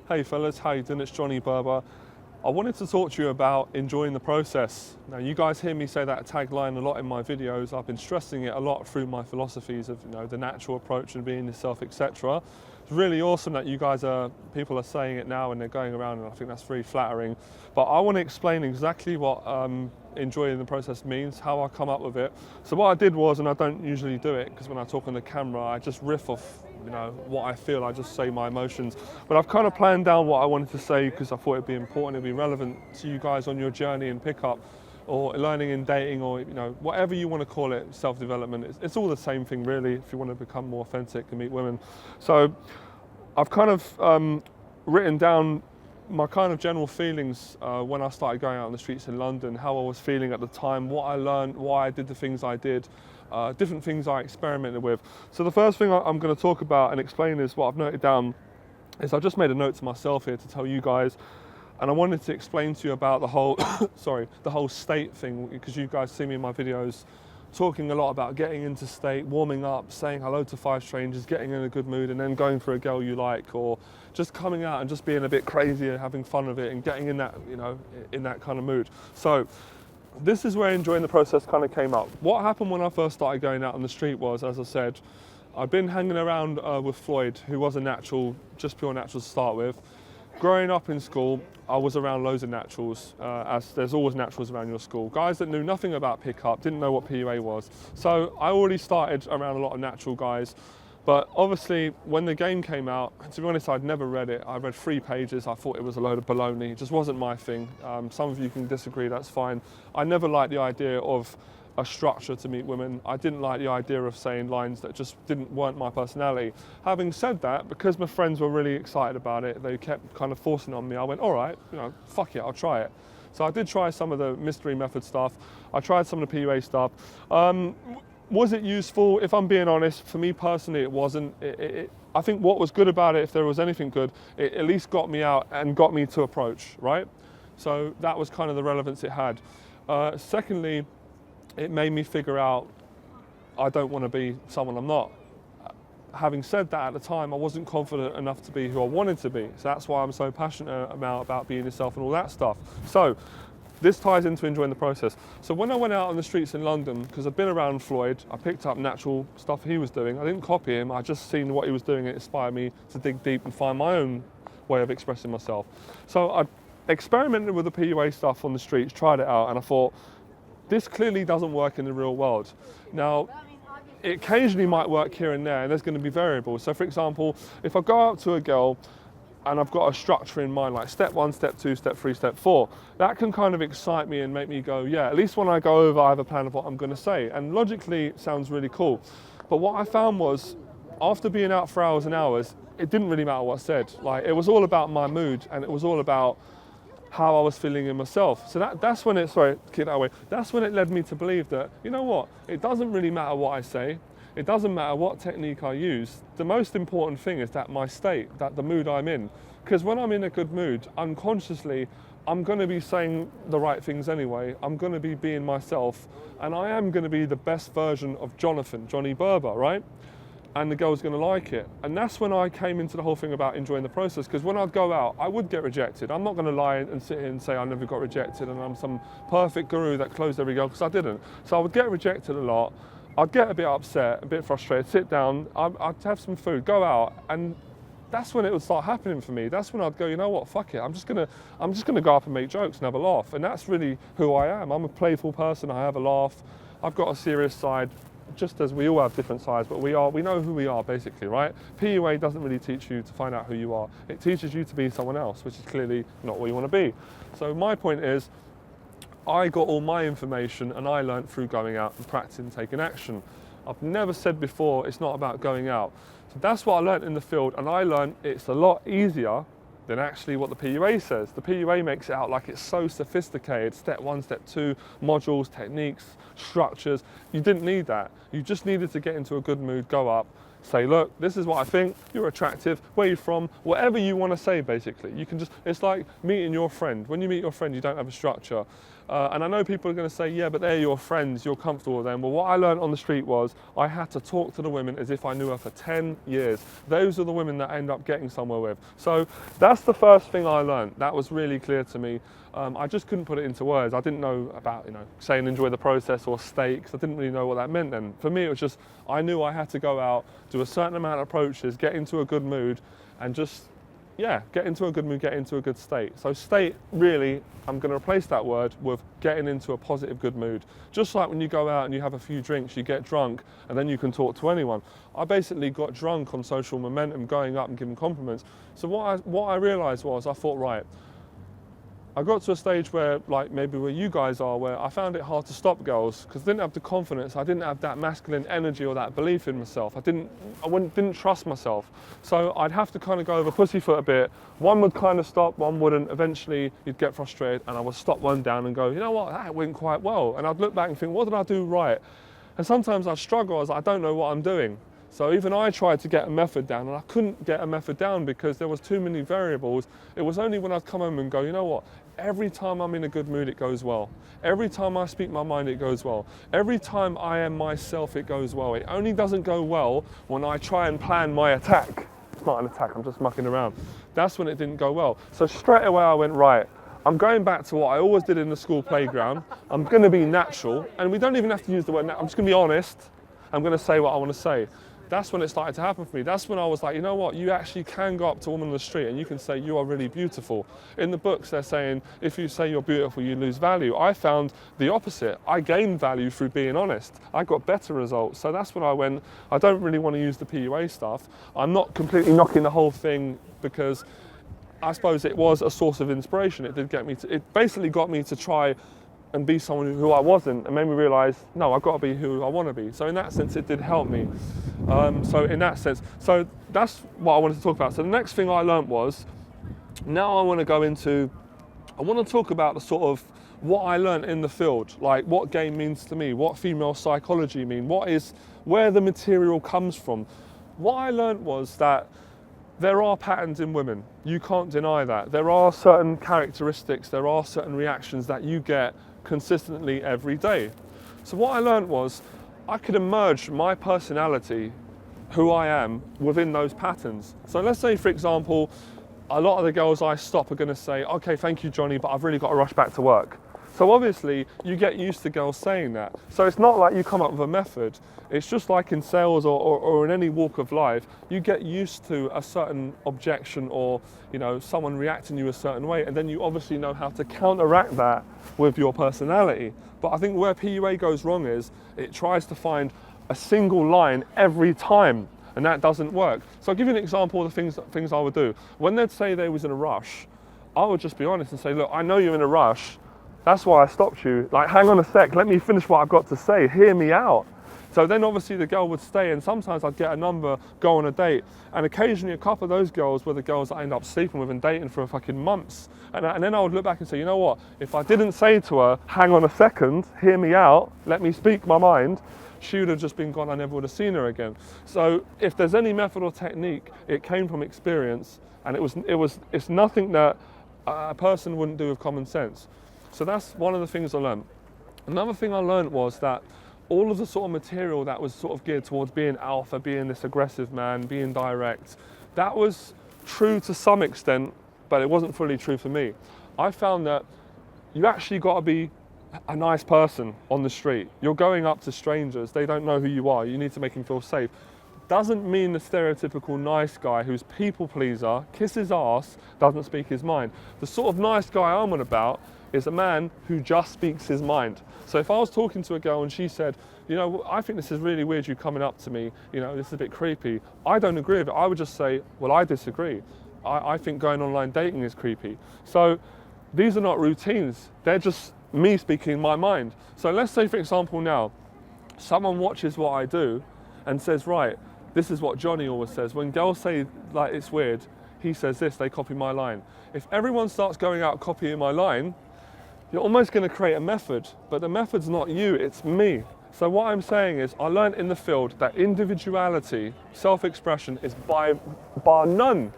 Hey fellas, how you doing? It's Johnny Berba. I wanted to talk to you about enjoying the process. Now you guys hear me say that tagline a lot in my videos. I've been stressing it a lot through my philosophies of the natural approach and being yourself, etc. It's really awesome that people are saying it now and they're going around, and I think that's very flattering. But I want to explain exactly what enjoying the process means, how I come up with it. So what I did was, and I don't usually do it because when I talk on the camera I just riff off what I feel, I just say my emotions. But I've kind of planned down what I wanted to say because I thought it'd be important, it'd be relevant to you guys on your journey in pickup or learning in dating, or whatever you want to call it, self-development. It's all the same thing really if you want to become more authentic and meet women. So I've kind of written down my kind of general feelings when I started going out on the streets in London, how I was feeling at the time, what I learned, why I did the things I did, different things I experimented with. So the first thing I'm going to talk about and explain is what I've noted down is I just made a note to myself here to tell you guys, and I wanted to explain to you about the whole the whole state thing, because you guys see me in my videos talking a lot about getting into state, warming up, saying hello to 5 strangers, getting in a good mood, and then going for a girl you like, or just coming out and just being a bit crazy and having fun with it and getting in that, in that kind of mood. So this is where enjoying the process kind of came up. What happened when I first started going out on the street was, as I said, I'd been hanging around with Floyd, who was a natural, just pure natural to start with. Growing up in school, I was around loads of naturals, as there's always naturals around your school. Guys that knew nothing about pickup, didn't know what PUA was. So I already started around a lot of natural guys. But obviously, when the game came out, to be honest, I'd never read it. I read 3 pages, I thought it was a load of baloney. It just wasn't my thing. Some of you can disagree, that's fine. I never liked the idea of a structure to meet women. I didn't like the idea of saying lines that just weren't my personality. Having said that, because my friends were really excited about it, they kept kind of forcing on me, I went, all right, fuck it, I'll try it. So I did try some of the mystery method stuff. I tried some of the PUA stuff. Was it useful? If I'm being honest, for me personally, it wasn't. I think what was good about it, if there was anything good, it at least got me out and got me to approach, right? So that was kind of the relevance it had. Secondly, it made me figure out I don't want to be someone I'm not. Having said that, at the time, I wasn't confident enough to be who I wanted to be. So that's why I'm so passionate about being yourself and all that stuff. So this ties into enjoying the process. So when I went out on the streets in London, because I've been around Floyd, I picked up natural stuff he was doing. I didn't copy him, I just seen what he was doing. It inspired me to dig deep and find my own way of expressing myself. So I experimented with the PUA stuff on the streets, tried it out, and I thought, this clearly doesn't work in the real world. Now, it occasionally might work here and there, and there's going to be variables. So for example, if I go out to a girl and I've got a structure in mind, like step 1, step 2, step 3, step 4, that can kind of excite me and make me go, yeah, at least when I go over, I have a plan of what I'm going to say. And logically, it sounds really cool. But what I found was, after being out for hours and hours, it didn't really matter what I said. Like, it was all about my mood, and it was all about how I was feeling in myself. So that's when that's when it led me to believe that, you know what, it doesn't really matter what I say, it doesn't matter what technique I use. The most important thing is that my state, that the mood I'm in. Because when I'm in a good mood, unconsciously, I'm going to be saying the right things anyway. I'm going to be being myself, and I am going to be the best version of Johnny Berba, right? And the girl's going to like it. And that's when I came into the whole thing about enjoying the process, because when I'd go out, I would get rejected. I'm not going to lie and sit here and say I never got rejected and I'm some perfect guru that closed every girl, because I didn't. So I would get rejected a lot. I'd get a bit upset, a bit frustrated, sit down, I'd have some food, go out, and that's when it would start happening for me. That's when I'd go, you know what, fuck it, I'm just gonna go up and make jokes and have a laugh. And that's really who I am. I'm a playful person, I have a laugh. I've got a serious side, just as we all have different sides, but we know who we are basically, right? PUA doesn't really teach you to find out who you are. It teaches you to be someone else, which is clearly not what you want to be. So my point is, I got all my information and I learned through going out and practicing taking action. I've never said before it's not about going out. So that's what I learned in the field, and I learned it's a lot easier than actually what the PUA says. The PUA makes it out like it's so sophisticated, step 1, step 2, modules, techniques, structures. You didn't need that. You just needed to get into a good mood, go up, say, look, this is what I think, you're attractive, where you from, whatever you want to say basically. You can just, it's like meeting your friend. When you meet your friend, you don't have a structure. And I know people are going to say, yeah, but they're your friends, you're comfortable with them. Well, what I learned on the street was I had to talk to the women as if I knew her for 10 years. Those are the women that I end up getting somewhere with. So that's the first thing I learned. That was really clear to me. I just couldn't put it into words. I didn't know about, saying enjoy the process or stakes. I didn't really know what that meant then. For me, it was just, I knew I had to go out, do a certain amount of approaches, get into a good mood, and just, yeah, get into a good mood, get into a good state. So state, really, I'm going to replace that word with getting into a positive, good mood. Just like when you go out and you have a few drinks, you get drunk, and then you can talk to anyone. I basically got drunk on social momentum, going up and giving compliments. So what I realised was, I thought, right, I got to a stage where, like maybe where you guys are, where I found it hard to stop girls because I didn't have the confidence, I didn't have that masculine energy or that belief in myself. I didn't trust myself. So I'd have to kind of go over pussyfoot a bit. One would kind of stop, one wouldn't. Eventually you'd get frustrated and I would stop one down and go, you know what, that went quite well. And I'd look back and think, what did I do right? And sometimes I'd struggle as I don't know what I'm doing. So even I tried to get a method down and I couldn't get a method down because there was too many variables. It was only when I'd come home and go, you know what, every time I'm in a good mood, it goes well. Every time I speak my mind, it goes well. Every time I am myself, it goes well. It only doesn't go well when I try and plan my attack. It's not an attack, I'm just mucking around. That's when it didn't go well. So straight away I went, right, I'm going back to what I always did in the school playground. I'm gonna be natural, and we don't even have to use the word natural. I'm just gonna be honest. I'm gonna say what I wanna say. That's when it started to happen for me. That's when I was like, you know what, you actually can go up to a woman on the street and you can say you are really beautiful. In the books they're saying if you say you're beautiful you lose value. I found the opposite. I gained value through being honest. I got better results. So that's when I went, I don't really want to use the PUA stuff. I'm not completely knocking the whole thing because I suppose it was a source of inspiration. It basically got me to try and be someone who I wasn't, and made me realise, no, I've got to be who I want to be. So in that sense, it did help me. So that's what I wanted to talk about. So the next thing I learnt was, now I want to talk about the sort of what I learnt in the field, like what game means to me, what female psychology mean, where the material comes from. What I learnt was that there are patterns in women. You can't deny that. There are certain characteristics, there are certain reactions that you get consistently every day. So what I learned was I could emerge my personality, who I am, within those patterns. So let's say, for example, a lot of the girls I stop are going to say, okay, thank you, Johnny, but I've really got to rush back to work. So obviously you get used to girls saying that. So it's not like you come up with a method. It's just like in sales or in any walk of life, you get used to a certain objection or someone reacting to you a certain way, and then you obviously know how to counteract that with your personality. But I think where PUA goes wrong is it tries to find a single line every time, and that doesn't work. So I'll give you an example of the things I would do. When they'd say they was in a rush, I would just be honest and say, look, I know you're in a rush. That's why I stopped you. Like, hang on a sec, let me finish what I've got to say, hear me out. So then obviously the girl would stay, and sometimes I'd get a number, go on a date. And occasionally a couple of those girls were the girls that I end up sleeping with and dating for fucking months. And then I would look back and say, you know what, if I didn't say to her, hang on a second, hear me out, let me speak my mind, she would have just been gone, I never would have seen her again. So if there's any method or technique, it came from experience, and it's nothing that a person wouldn't do with common sense. So that's one of the things I learned. Another thing I learned was that all of the sort of material that was sort of geared towards being alpha, being this aggressive man, being direct, that was true to some extent, but it wasn't fully true for me. I found that you actually got to be a nice person on the street. You're going up to strangers, they don't know who you are, you need to make them feel safe. Doesn't mean the stereotypical nice guy who's people pleaser, kisses ass, doesn't speak his mind. The sort of nice guy I'm on about is a man who just speaks his mind. So if I was talking to a girl and she said, I think this is really weird, you coming up to me, this is a bit creepy. I don't agree with it. I would just say, well, I disagree. I think going online dating is creepy. So these are not routines. They're just me speaking my mind. So let's say, for example, now, someone watches what I do and says, right, this is what Johnny always says. When girls say, like, it's weird, he says this, they copy my line. If everyone starts going out copying my line, you're almost going to create a method, but the method's not you, it's me. So what I'm saying is, I learned in the field that individuality, self-expression is bar none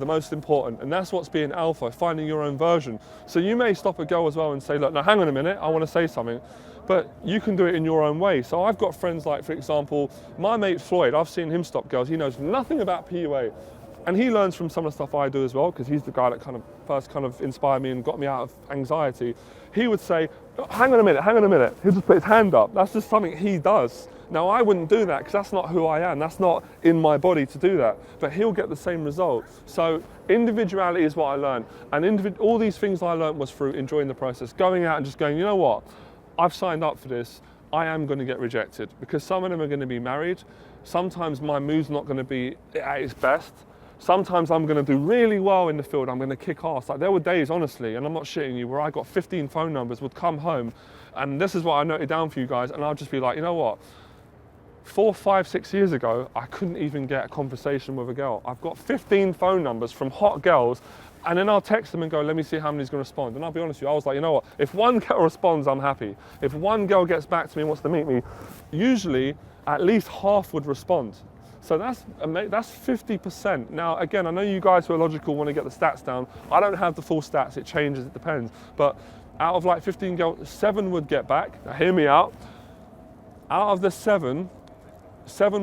the most important, and that's what's being alpha, finding your own version. So you may stop a girl as well and say, look, now hang on a minute, I want to say something, but you can do it in your own way. So I've got friends like, for example, my mate Floyd, I've seen him stop girls, he knows nothing about PUA, and he learns from some of the stuff I do as well, because he's the guy that first inspired me and got me out of anxiety. He would say, hang on a minute, he'll just put his hand up. That's just something he does. Now I wouldn't do that because that's not who I am, that's not in my body to do that, but he'll get the same result. So individuality is what I learned, and all these things I learned was through enjoying the process, going out and just going, you know what, I've signed up for this, I am going to get rejected, because some of them are going to be married, sometimes my mood's not going to be at its best, sometimes I'm going to do really well in the field, I'm going to kick ass. Like there were days, honestly, and I'm not shitting you, where I got 15 phone numbers, would come home, and this is what I noted down for you guys, and I'll just be like, you know what, 4, 5, 6 years ago, I couldn't even get a conversation with a girl. I've got 15 phone numbers from hot girls, and then I'll text them and go, let me see how many's going to respond. And I'll be honest with you, I was like, you know what, if one girl responds, I'm happy. If one girl gets back to me and wants to meet me, usually at least half would respond. So that's 50%. Now, again, I know you guys who are logical want to get the stats down. I don't have the full stats, it changes, it depends. But out of like 15 girls, 7 would get back. Now, hear me out. Out of the 7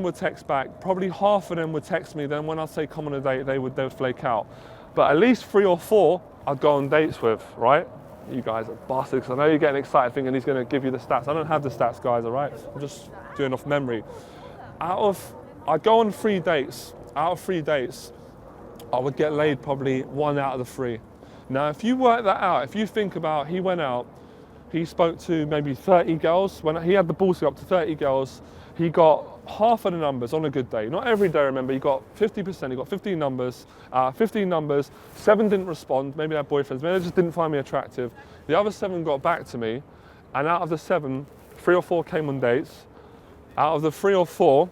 would text back. Probably half of them would text me. Then when I say come on a date, they would flake out. But at least 3 or 4 I'd go on dates with, right? You guys are bastards, because I know you're getting excited thinking he's going to give you the stats. I don't have the stats, guys, all right? I'm just doing off memory. I'd go on 3 dates. Out of 3 dates, I would get laid probably 1 out of the 3. Now, if you work that out, if you think about, he went out, he spoke to maybe 30 girls. When he had the balls to go up to 30 girls, he got half of the numbers on a good day. Not every day, remember, he got 50%, he got 15 numbers, 7 didn't respond, maybe they had boyfriends, maybe they just didn't find me attractive. The other 7 got back to me, and out of the 7, 3 or 4 came on dates. Out of the 3 or 4,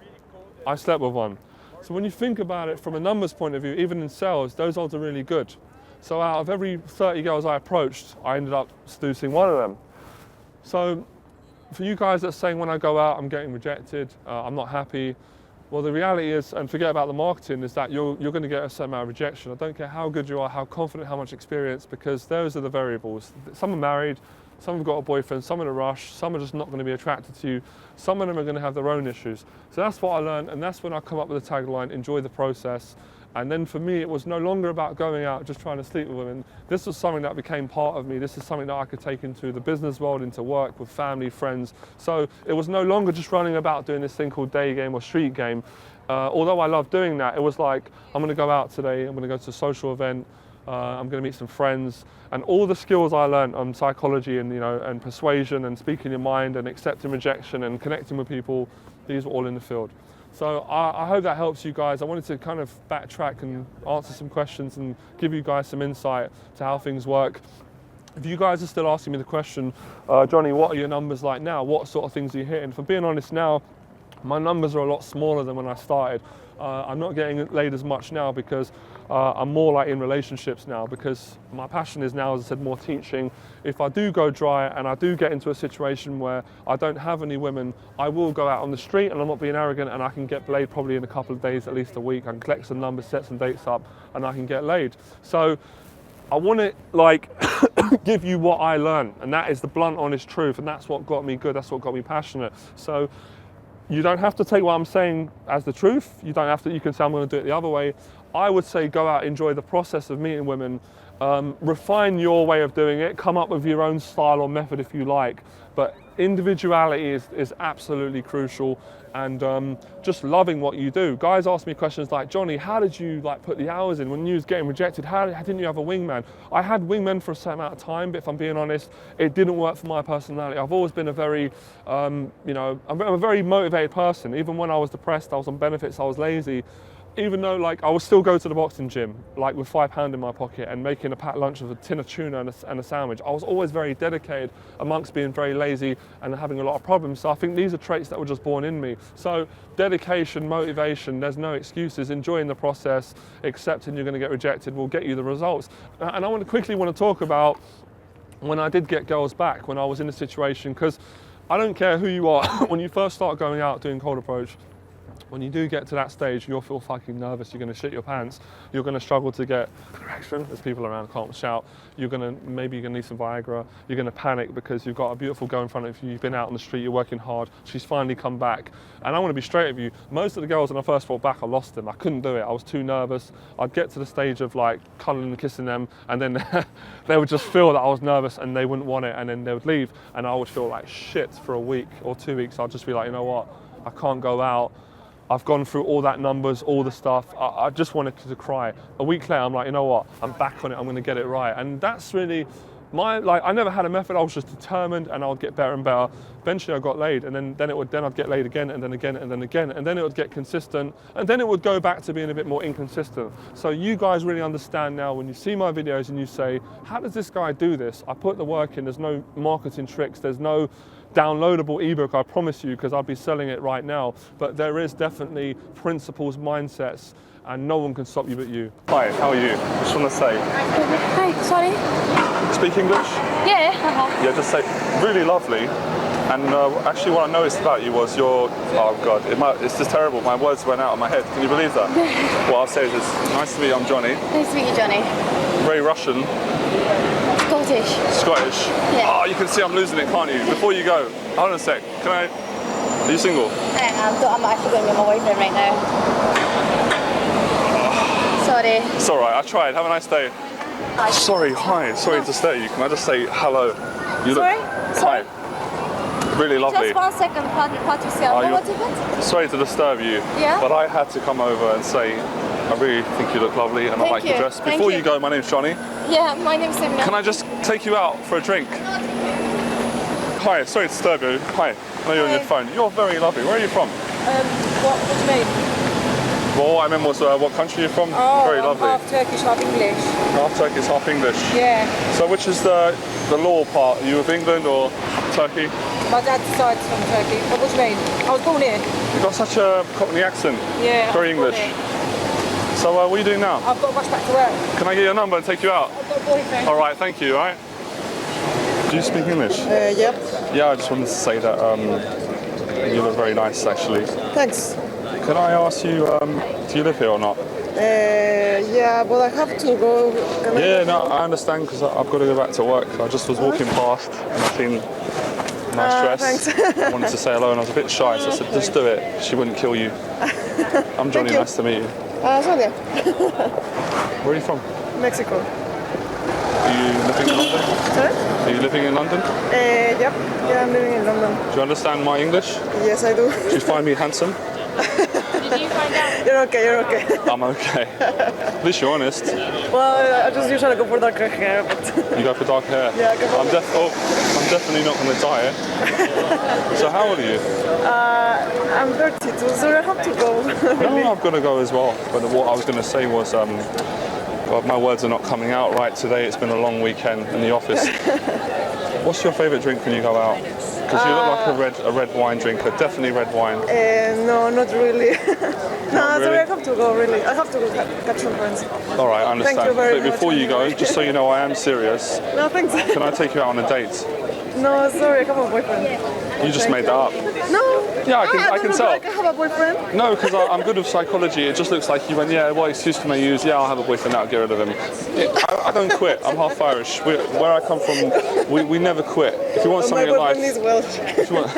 I slept with 1. So when you think about it from a numbers point of view, even in sales, those odds are really good. So out of every 30 girls I approached, I ended up seducing 1 of them. So for you guys that are saying when I go out, I'm getting rejected, I'm not happy, well, the reality is, and forget about the marketing, is that you're going to get a certain amount of rejection. I don't care how good you are, how confident, how much experience, because those are the variables. Some are married, some have got a boyfriend, some in a rush, some are just not going to be attracted to you, some of them are going to have their own issues. So that's what I learned, and that's when I come up with the tagline, enjoy the process. And then for me, it was no longer about going out just trying to sleep with women. This was something that became part of me. This is something that I could take into the business world, into work, with family, friends. So it was no longer just running about doing this thing called day game or street game. Although I love doing that, it was like, I'm going to go out today, I'm going to go to a social event, I'm going to meet some friends, and all the skills I learned on psychology and, and persuasion and speaking your mind and accepting rejection and connecting with people, these were all in the field. So I hope that helps you guys. I wanted to kind of backtrack and answer some questions and give you guys some insight to how things work. If you guys are still asking me the question, Johnny, what are your numbers like now? What sort of things are you hitting? For being honest now, my numbers are a lot smaller than when I started. I'm not getting laid as much now because I'm more like in relationships now, because my passion is now, as I said, more teaching. If I do go dry and I do get into a situation where I don't have any women, I will go out on the street, and I'm not being arrogant, and I can get laid probably in a couple of days, at least a week. I can collect some numbers, set some dates up, and I can get laid. So I want to give you what I learned, and that is the blunt, honest truth, and that's what got me good, that's what got me passionate. So you don't have to take what I'm saying as the truth. You don't have to, you can say I'm going to do it the other way. I would say go out, enjoy the process of meeting women, refine your way of doing it, come up with your own style or method if you like, but individuality is absolutely crucial, and just loving what you do. Guys ask me questions like, Johnny, how did you put the hours in when you was getting rejected? How didn't you have a wingman? I had wingmen for a certain amount of time, but if I'm being honest, it didn't work for my personality. I've always been a very, I'm a very motivated person. Even when I was depressed, I was on benefits, I was lazy. Even though I would still go to the boxing gym, with £5 in my pocket and making a packed lunch with a tin of tuna and a sandwich. I was always very dedicated amongst being very lazy and having a lot of problems. So I think these are traits that were just born in me. So dedication, motivation, there's no excuses. Enjoying the process, accepting you're going to get rejected will get you the results. And I quickly want to talk about when I did get girls back, when I was in a situation, because I don't care who you are, when you first start going out doing cold approach, when you do get to that stage, you'll feel fucking nervous. You're going to shit your pants. You're going to struggle to get erection. There's people around, can't shout. You're going to, maybe you're going to need some Viagra. You're going to panic because you've got a beautiful girl in front of you. You've been out on the street, you're working hard. She's finally come back. And I want to be straight with you. Most of the girls when I first brought back, I lost them. I couldn't do it. I was too nervous. I'd get to the stage of like cuddling and kissing them, and then they would just feel that I was nervous and they wouldn't want it, and then they would leave. And I would feel like shit for a week or 2 weeks. I'd just be like, you know what? I can't go out. I've gone through all that numbers, all the stuff. I just wanted to cry. A week later, I'm like, you know what? I'm back on it. I'm going to get it right. And that's really I never had a method. I was just determined, and I would get better and better. Eventually, I got laid, and then I'd get laid again, and then again, and then again, and then it would get consistent, and then it would go back to being a bit more inconsistent. So you guys really understand now when you see my videos and you say, how does this guy do this? I put the work in. There's no marketing tricks. There's no downloadable ebook, I promise you, because I'll be selling it right now. But there is definitely principles, mindsets, and no one can stop you but you. Hi, how are you? Just want to say. Hi, sorry. Speak English? Yeah. Yeah, just say, really lovely. And actually what I noticed about you was your, oh God, it's just terrible. My words went out of my head. Can you believe that? What I'll say is this, nice to meet you, I'm Johnny. Nice to meet you, Johnny. Very Russian. Scottish. Scottish? Yeah. Oh, you can see I'm losing it, can't you? Before you go, hold on a sec. Are you single? I'm actually going with my boyfriend right now. Sorry. It's all right, I tried. Have a nice day. Hi. Sorry, hi. Sorry to disturb you. Can I just say hello? Sorry? Hi. Really lovely. Just 1 second, Patricia. What is it? Sorry to disturb you, Yeah? but I had to come over and say I really think you look lovely, and I like your dress. Before you go, my name's Johnny. Yeah, my name's Simina. Can I just take you out for a drink? Hi, sorry to disturb you. Hi, I know you're on your phone. You're very lovely. Where are you from? What do you mean? Well, what I meant was what country are you from? Very lovely. Half Turkish, half English. Half Turkish, half English. Yeah. So which is the law part? Are you of England or Turkey? My dad's side's from Turkey. What do you mean? I was born here. You've got such a Cockney accent. Yeah. Very English. So what are you doing now? I've got to rush back to work. Can I get your number and take you out? I've got a boyfriend. All right, thank you, all right? Do you speak English? Yep. Yeah, I just wanted to say that you look very nice, actually. Thanks. Can I ask you, do you live here or not? Yeah, but I have to go. No, I understand, because I've got to go back to work. I just was walking past and I seen a nice dress. Thanks. I wanted to say hello and I was a bit shy, so I said, just do it. She wouldn't kill you. I'm Johnny, nice to meet you. Sonia. Where are you from? Mexico. Are you living in London? Sorry? Are you living in London? Yep. Yeah, I'm living in London. Do you understand my English? Yes, I do. Do you find me handsome? Did you find out? You're okay. I'm okay. At least you're honest. Well, I just usually go for darker hair, but... You go for dark hair? Yeah, I go for I'm definitely not going to dye it. So how old are you? I'm 32, so I have to go. No, I've got to go as well. But what I was going to say was, well, my words are not coming out right today. It's been a long weekend in the office. What's your favourite drink when you go out? Because you look like a red wine drinker, definitely red wine. No, not really. Not really? Sorry, I have to go, really. I have to go catch some friends. All right, I understand. Thank you very but before much. you go, just so you know, I am serious. No, thanks. Can I take you out on a date? No, sorry, I have a boyfriend. You just made that up. No. Yeah, I can tell. Like I have a boyfriend. No, because I'm good with psychology. It just looks like you went, yeah, what excuse can I use? Yeah, I'll have a boyfriend, I'll get rid of him. I don't quit. I'm half Irish. Where I come from, we never quit. If you want something in My life... boyfriend is Welsh. If you want,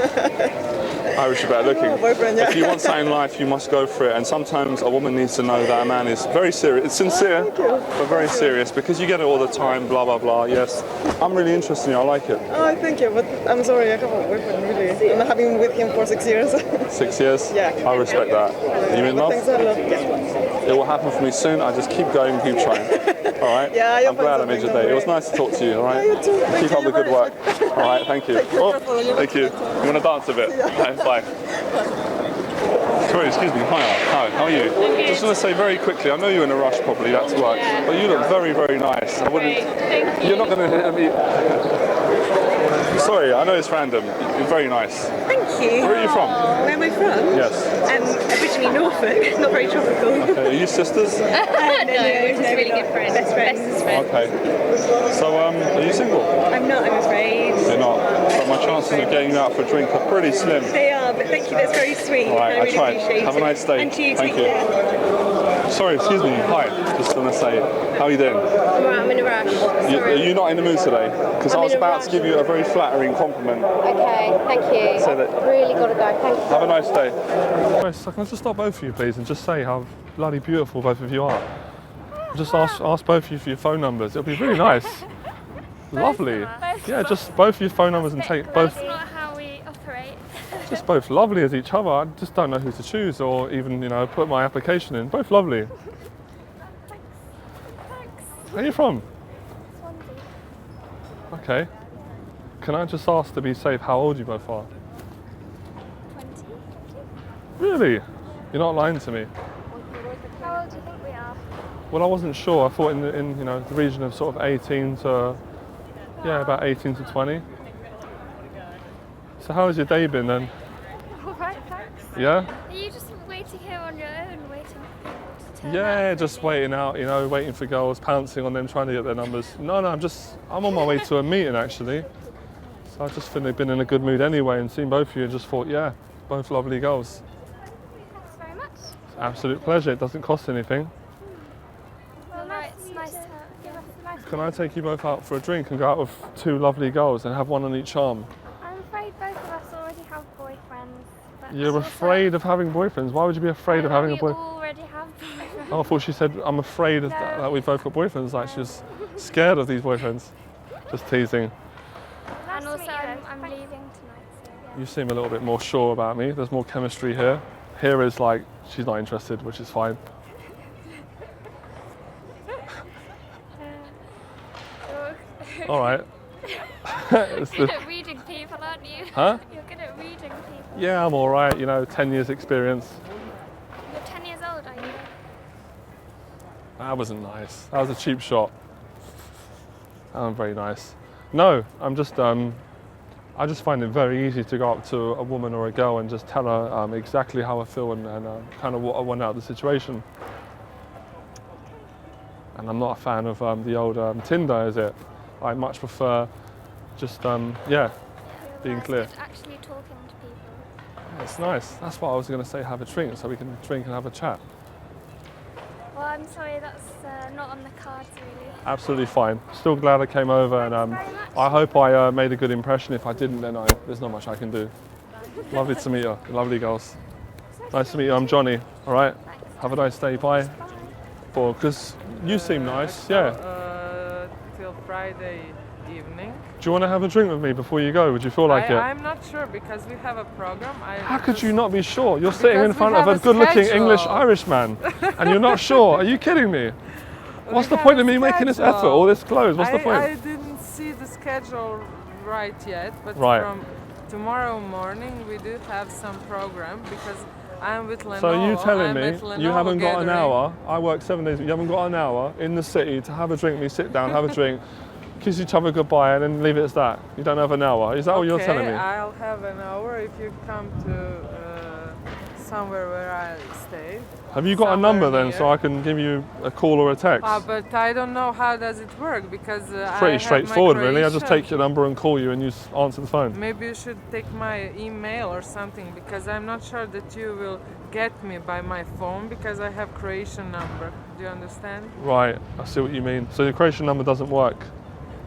Irish are better looking. Boyfriend, yeah. If you want something in life, you must go for it. And sometimes a woman needs to know that a man is very serious. It's sincere, but very serious, because you get it all the time, blah, blah, blah. Yes, I'm really interested in you. I like it. Oh, thank you, but I'm sorry, I have a boyfriend, really. I'm having with him for 6 years. 6 years? Yeah. I respect that. You in love? Thanks a lot. Yeah. It will happen for me soon. I just keep going and keep trying. All right? Yeah, I'm glad I made your day. It was nice to talk to you, all right? Yeah, you too. Thank Keep up the good work. All right, thank you. Thank you. You want to dance a bit? Yeah. Bye. Sorry, excuse me. Hi, how are you? Just want to say very quickly, I know you're in a rush probably back to work, but you look very, very nice. I wouldn't... You're not going to hit me... Sorry, I know it's random. You're very nice. Thank you. Where are you from? Where am I from? Yes. Originally Norfolk, not very tropical. Okay, are you sisters? No, we're just really good friends. Best friends. Okay. So, are you single? I'm not, I'm afraid. You're not. So my chances of getting you out for a drink are pretty slim. They are, but thank you, that's very sweet. All right, I really tried. appreciate Have it. a nice day. And to you, Thank take you. care. Sorry, excuse me. Hi. Just gonna say, how are you doing? I'm in a rush. Are you not in the mood today? Because I was about to give you a very flattering compliment. Okay, thank you. Say that. Really got to go. Thank you. Have a nice day. So can I just stop both of you, please, and just say how bloody beautiful both of you are? Just ask both of you for your phone numbers. It'll be really nice. Lovely. Yeah, just both of your phone numbers and take both. That's not how we operate. Just both lovely as each other. I just don't know who to choose or even, put my application in. Both lovely. Where are you from? Okay. Can I just ask to be safe how old you both are? 20. Really? You're not lying to me. How old do you think we are? Well, I wasn't sure. I thought in the region of sort of 18 to, about 18 to 20. So how has your day been then? Alright, thanks. Yeah? Are you just waiting here on your own, waiting for people to turn Yeah, up? just waiting out, waiting for girls, pouncing on them, trying to get their numbers. No, I'm on my way to a meeting actually. So I've just been in a good mood anyway and seen both of you and just thought, yeah, both lovely girls. Thanks very much. Absolute pleasure, it doesn't cost anything. Well, it's nice to give us a nice. Can I take you both out for a drink and go out with two lovely girls and have one on each arm? I'm afraid both of us already have boyfriends. But You're also- afraid of having boyfriends? Why would you be afraid of having a We boyfriend? already have boyfriends. Oh, I thought she said, I'm afraid of that we've both got boyfriends. Like she's scared of these boyfriends. Just teasing. And also, I'm leaving tonight. So yeah. You seem a little bit more sure about me. There's more chemistry here. Here is like, she's not interested, which is fine. All right. It's You're the- good at reading people, aren't you? Huh? You're good at reading people. yeah, I'm all right. 10 years experience. You're 10 years old, are you? That wasn't nice. That was a cheap shot. That wasn't very nice. No, I just find it very easy to go up to a woman or a girl and just tell her exactly how I feel and kind of what I want out of the situation. And I'm not a fan of the old Tinder, is it? I much prefer just, being That's clear. good, actually talking to people. It's nice. That's what I was going to say, have a drink, so we can drink and have a chat. Well, I'm sorry, that's not on the cards really. Absolutely fine. Still glad I came over, and Thanks very much. I hope I made a good impression. If I didn't, then there's not much I can do. Lovely to meet you. Lovely girls. Nice to meet you. I'm Johnny. All right. Have a nice day. Bye. Because you seem nice. Yeah. Till Friday evening. Do you want to have a drink with me before you go? Would you feel like it? I'm not sure because we have a program. How could you not be sure? You're sitting in Because we front of have a a good-looking schedule. English Irish man, and you're not sure. Are you kidding me? What's the have point a of me making this schedule. effort, all this clothes? What's the point? I didn't see the schedule right yet, but Right. from tomorrow morning we do have some program because I'm with Lenovo. So you telling I'm me at Lenovo you haven't got an gathering. hour? I work 7 days. You haven't got an hour in the city to have a drink. Me sit down, have a drink, kiss each other goodbye, and then leave it as that. You don't have an hour. Is that what you're telling me? I'll have an hour if you come to somewhere where I stay. Have you got a somewhere number then, near. so I can give you a call or a text? But I don't know how does it work because Pretty I straightforward, have my really. I just Croatian. take your number and call you, and you answer the phone. Maybe you should take my email or something because I'm not sure that you will get me by my phone because I have Croatian number. Do you understand? Right, I see what you mean. So your Croatian number doesn't work.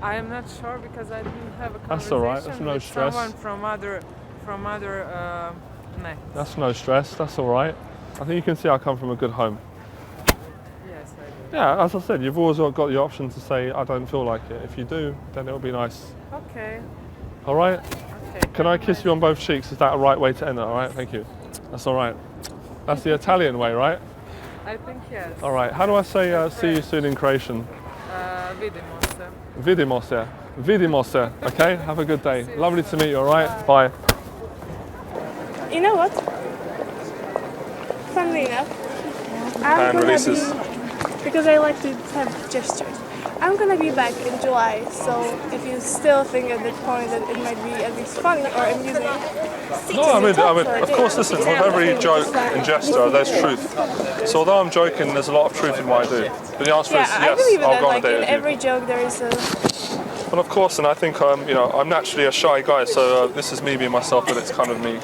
I am not sure because I didn't have a conversation That's all right, that's no with stress. someone from other net. That's no stress. That's all right. I think you can see I come from a good home. Yes, I do. Yeah, as I said, you've always got the option to say I don't feel like it. If you do, then it'll be nice. Okay. All right. Okay. Can I kiss you on both cheeks? Is that a right way to end it? All right, thank you. That's all right. That's the Italian way, right? I think yes. All right. How do I say see you soon in Croatian? Vidimo se. Vidimo se. Vidimo se. Okay. Have a good day. Lovely to meet you. All right. Bye. You know what? Funnily enough, I'm Hand gonna releases. because I like to have gestures. I'm gonna be back in July, so if you still think at that point that it might be at least funny or amusing, No, I mean, of course, listen, with every joke and gesture, there's truth. So although I'm joking, there's a lot of truth in what I do. But the answer is yeah, I yes, believe in I'll that. go on a Like date in with you. every joke, there is a. Well, of course, and I think I'm naturally a shy guy, so this is me being myself, but it's kind of me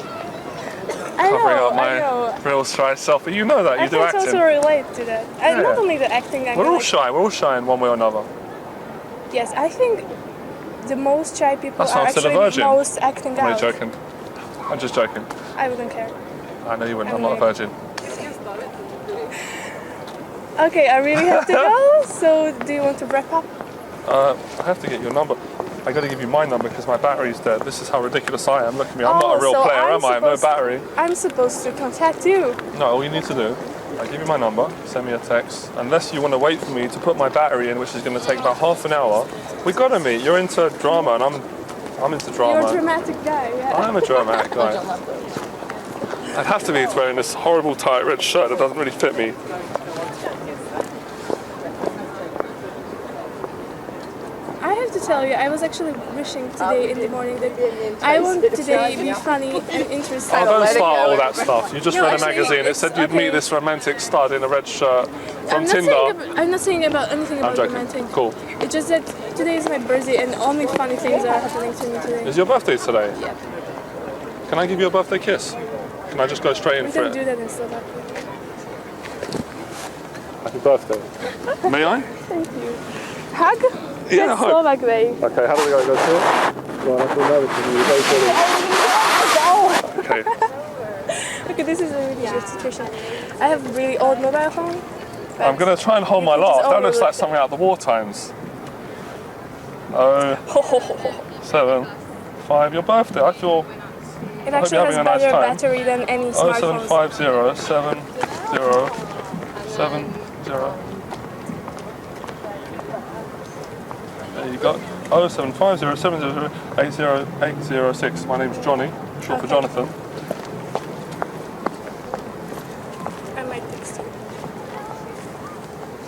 covering up my real shy self. But you know that, you I do can acting. also relate to that. And not Yeah. only the acting. We're all shy. We're all shy in one way or another. Yes, I think the most shy people That's why are I'm still a actually virgin. most acting I'm only out. joking. I'm just joking. I wouldn't care. I know you wouldn't. I'm not a virgin. Okay, I really have to go. So, do you want to wrap up? I have to get your number. I got to give you my number because my battery's dead. This is how ridiculous I am. Look at me. I'm not a real so player, I'm am I? I have no supposed- battery. I'm supposed to contact you. No, all you need to do, I give you my number, send me a text. Unless you want to wait for me to put my battery in, which is going to take about half an hour, we got to meet. You're into drama, and I'm into drama. You're a dramatic guy. Yeah. I am a dramatic guy. I'd have to be wearing this horrible tight red shirt that doesn't really fit me. I have to tell you, I was actually wishing today in the morning that I want today be funny and interesting. Oh, don't start all that stuff. You just No, read a actually, magazine. It it's said you'd meet okay. this romantic stud in a red shirt from I'm Tinder. I'm not saying about anything I'm about joking. romantic. Cool. It's just that today is my birthday and only funny things are happening to me today. Is your birthday today? Yeah. Can I give you a birthday kiss? Can I just go straight in We for can do it? that in Slovakia. Happy birthday. May I? Thank you. Hug? Yeah, That's hug. Slovak way. Okay, how do we go to it? Well, I feel nervous because you're very Okay. Okay, this is a really weird situation. I have a really old mobile phone. I'm going to try and hold my You can just laugh. That looks overlook like something out of the war times. Oh, 7, 5, your birthday. I feel It hope actually you're has having a nice better time. battery than any smartphone. 0750 70 There you go. 0750 70 80806. My name's Johnny, short for Okay. Jonathan. I might text you.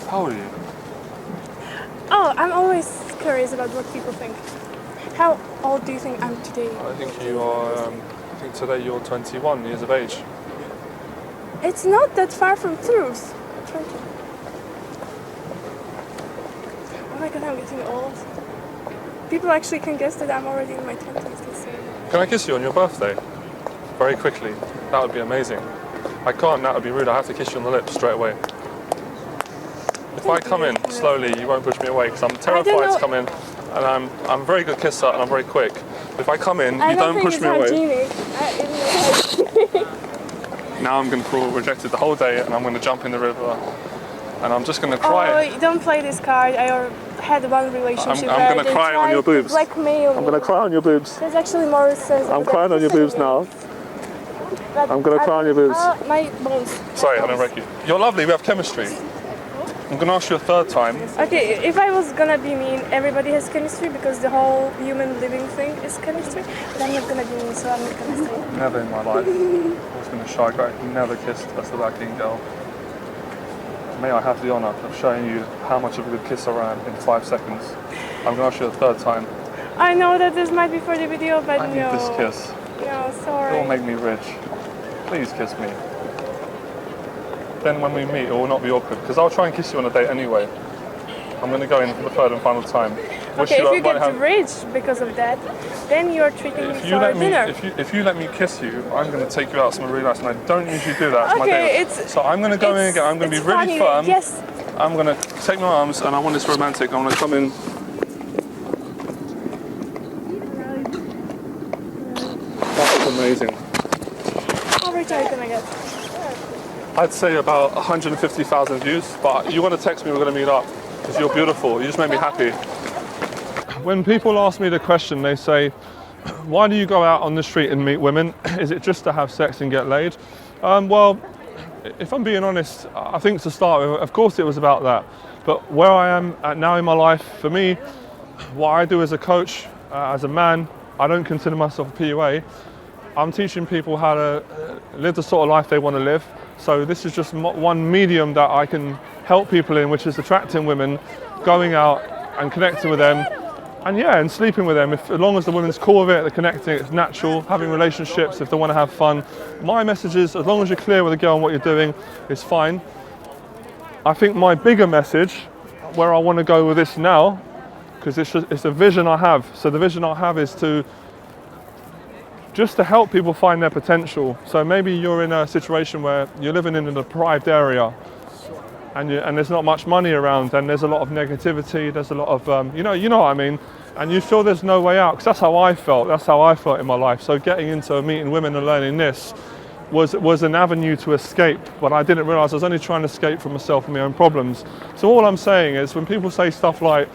How old are you? Oh, I'm always curious about what people think. How old do you think I'm today? I think you are. I think today you're 21 years of age. It's not that far from truth. 20. Oh my god, I'm getting old. People actually can guess that I'm already in my 20s this year. Can I kiss you on your birthday? Very quickly. That would be amazing. I can't, that would be rude. I have to kiss you on the lips straight away. If I come in slowly, you won't push me away because I'm terrified to come in. And I'm a very good kisser and I'm very quick. If I come in, you don't push me away. Now I'm going to feel rejected the whole day and I'm going to jump in the river and I'm just going to cry. Oh, don't play this card. I had one relationship I'm where gonna they cry on tried your to boobs. blackmail I'm me. going to cry on your boobs. There's actually more sense. I'm crying on your boobs now. I'm going to cry on your boobs. My bones. Sorry, I don't wreck you. You're lovely, we have chemistry. I'm going to ask you a third time. Okay, if I was gonna be mean, everybody has chemistry because the whole human living thing is chemistry. But I'm not gonna be mean, so I'm not gonna say it. Never in my life. I was going to shy guy. Never kissed a Slovakian girl. May I have the honour of showing you how much of a good kisser I am in 5 seconds. I'm going to ask you a third time. I know that this might be for the video, but I need no. this kiss. No, It sorry. will make me rich. Please kiss me. Then when we meet, it will not be awkward, because I'll try and kiss you on a date anyway. I'm going to go in for the third and final time. Wish Okay, if luck, you might get have- rich because of that, then you're treating me If you for let me, dinner. if you let me kiss you, I'm going to take you out somewhere really nice, and I don't usually do that. It's my Okay, day. it's- So I'm going to go in again. I'm going to be It's really funny, firm. Yes. I'm going to take my arms, and I want this romantic. I'm going to come in. That was amazing. How rich are you gonna get? I'd say about 150,000 views, but you want to text me, we're going to meet up, because you're beautiful. You just made me happy. When people ask me the question, they say, why do you go out on the street and meet women? Is it just to have sex and get laid? Well, if I'm being honest, I think to start with, of course it was about that. But where I am at now in my life, for me, what I do as a coach, as a man, I don't consider myself a PUA. I'm teaching people how to live the sort of life they want to live. So this is just one medium that I can help people in, which is attracting women, going out, and connecting with them. And yeah, and sleeping with them. As long as the woman's cool with it, they're connecting, it's natural, having relationships if they want to have fun. My message is, as long as you're clear with the girl on what you're doing, it's fine. I think my bigger message, where I want to go with this now, because it's a vision I have. So the vision I have is just to help people find their potential. So maybe you're in a situation where you're living in a deprived area, and there's not much money around, and there's a lot of negativity, there's a lot of, you know what I mean, and you feel there's no way out, because that's how I felt in my life. So getting into meeting women and learning this was an avenue to escape, but I didn't realise I was only trying to escape from myself and my own problems. So all I'm saying is, when people say stuff like,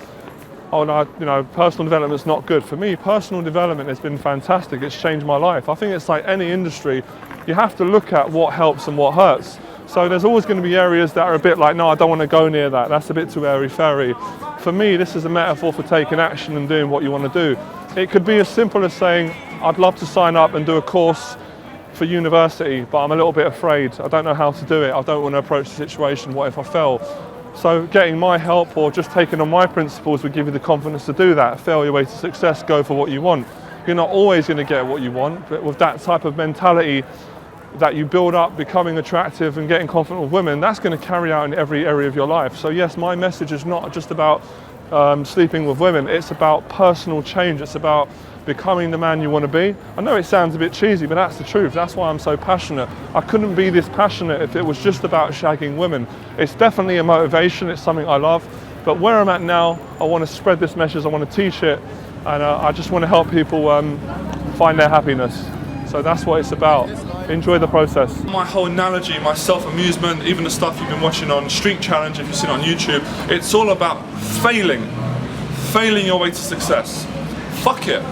oh no, you know, personal development's not good, for me, personal development has been fantastic, it's changed my life. I think it's like any industry, you have to look at what helps and what hurts. So there's always going to be areas that are a bit like, no, I don't want to go near that, that's a bit too airy-fairy. For me, this is a metaphor for taking action and doing what you want to do. It could be as simple as saying, I'd love to sign up and do a course for university, but I'm a little bit afraid, I don't know how to do it, I don't want to approach the situation, what if I fail? So getting my help or just taking on my principles would give you the confidence to do that. Fail your way to success, go for what you want. You're not always going to get what you want, but with that type of mentality that you build up, becoming attractive and getting confident with women, that's going to carry out in every area of your life. So yes, my message is not just about sleeping with women, it's about personal change, it's about becoming the man you want to be. I know it sounds a bit cheesy, but that's the truth. That's why I'm so passionate. I couldn't be this passionate if it was just about shagging women. It's definitely a motivation, it's something I love, but where I'm at now, I want to spread this message, I want to teach it, and I just want to help people find their happiness. So that's what it's about. Enjoy the process. My whole analogy, my self-amusement, even the stuff you've been watching on Street Challenge, if you've seen it on YouTube, it's all about failing your way to success. Fuck it.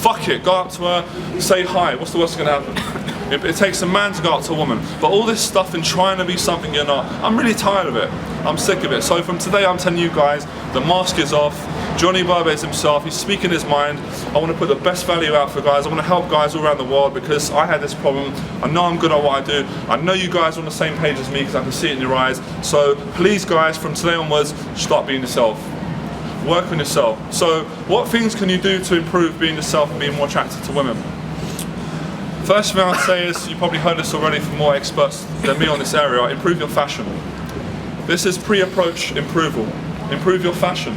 Fuck it, go up to her, say hi, what's the worst that's gonna happen? It takes a man to go up to a woman, but all this stuff and trying to be something you're not, I'm really tired of it. I'm sick of it. So from today, I'm telling you guys, the mask is off. Johnny Berba is himself, he's speaking his mind. I want to put the best value out for guys. I want to help guys all around the world, because I had this problem. I know I'm good at what I do. I know you guys are on the same page as me, because I can see it in your eyes. So please guys, from today onwards, start being yourself. Work on yourself. So what things can you do to improve being yourself and being more attractive to women? First thing I'd say is, you probably heard this already from more experts than me on this area, improve your fashion. This is pre-approach approval. Improve your fashion.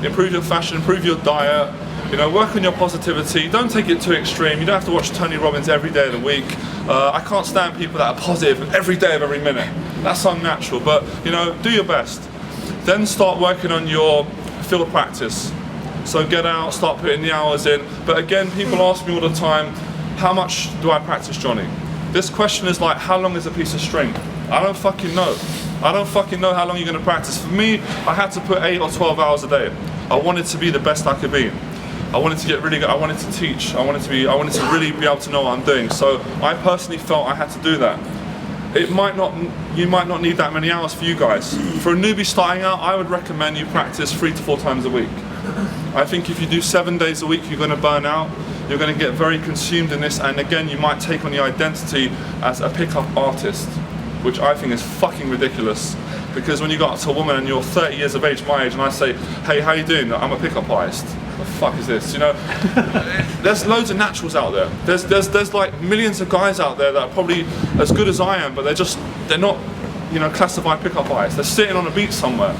Improve your fashion, improve your diet, you know, work on your positivity. Don't take it too extreme. You don't have to watch Tony Robbins every day of the week. I can't stand people that are positive every day of every minute. That's unnatural, but you know, do your best. Then start working on your field practice. So get out, start putting the hours in. But again, people ask me all the time, how much do I practice, Johnny? This question is like, how long is a piece of string? I don't fucking know. I don't fucking know how long you're gonna practice. For me, I had to put 8 or 12 hours a day. I wanted to be the best I could be. I wanted to get really good, I wanted to teach, I wanted to really be able to know what I'm doing. So I personally felt I had to do that. You might not need that many hours for you guys. For a newbie starting out, I would recommend you practice 3 to 4 times a week. I think if you do 7 days a week, you're gonna burn out. You're gonna get very consumed in this, and again, you might take on the identity as a pickup artist, which I think is fucking ridiculous. Because when you go up to a woman and you're 30 years of age, my age, and I say, hey, how you doing? I'm a pickup artist. What the fuck is this? You know, there's loads of naturals out there. There's like millions of guys out there that are probably as good as I am, but they're not, you know, classified pickup artists. They're sitting on a beach somewhere.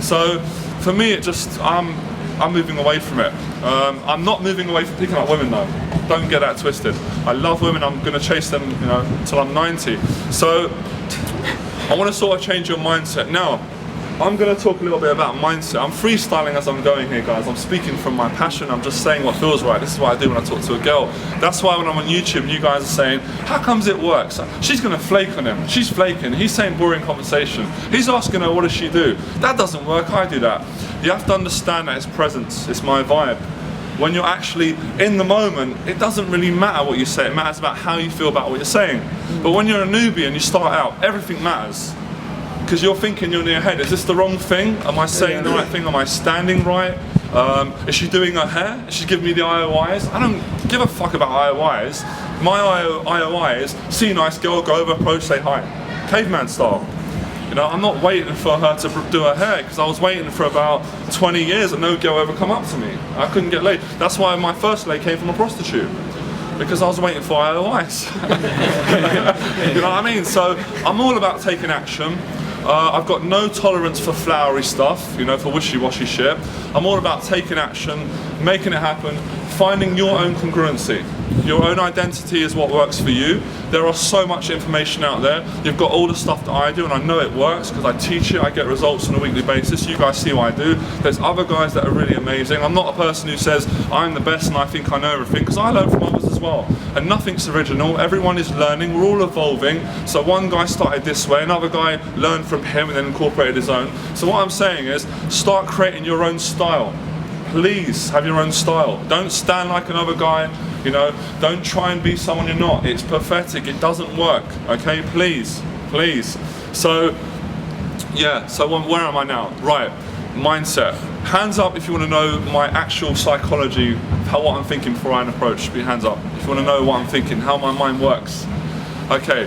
So for me, I'm moving away from it. I'm not moving away from picking up women though. Don't get that twisted. I love women, I'm gonna chase them, you know, until I'm 90. So I wanna sort of change your mindset. Now, I'm gonna talk a little bit about mindset. I'm freestyling as I'm going here, guys. I'm speaking from my passion. I'm just saying what feels right. This is what I do when I talk to a girl. That's why when I'm on YouTube, you guys are saying, how comes it works? She's gonna flake on him. She's flaking. He's saying boring conversation. He's asking her, what does she do? That doesn't work, I do that. You have to understand that it's presence. It's my vibe. When you're actually in the moment, it doesn't really matter what you say. It matters about how you feel about what you're saying. But when you're a newbie and you start out, everything matters. Because you're thinking in your head, is this the wrong thing? Am I saying the right thing? Am I standing right? Is she doing her hair? Is she giving me the IOIs? I don't give a fuck about IOIs. My IOI is, see a nice girl, go over, approach, say hi. Caveman style. You know, I'm not waiting for her to do her hair, because I was waiting for about 20 years and no girl ever come up to me. I couldn't get laid. That's why my first lay came from a prostitute, because I was waiting for IOIs. You know what I mean? So I'm all about taking action. I've got no tolerance for flowery stuff, you know, for wishy-washy shit. I'm all about taking action, making it happen, finding your own congruency. Your own identity is what works for you. There are so much information out there. You've got all the stuff that I do, and I know it works because I teach it. I get results on a weekly basis. You guys see what I do. There's other guys that are really amazing. I'm not a person who says I'm the best and I think I know everything, because I learn from others as well. And nothing's original. Everyone is learning. We're all evolving. So one guy started this way, another guy learned from him and then incorporated his own. So what I'm saying is, start creating your own style. Please have your own style. Don't stand like another guy. You know, don't try and be someone you're not. It's pathetic. It doesn't work. Okay, please, please. So, yeah. So where am I now? Right, mindset. Hands up if you want to know my actual psychology, what I'm thinking before I approach. Be hands up if you want to know what I'm thinking, how my mind works. Okay,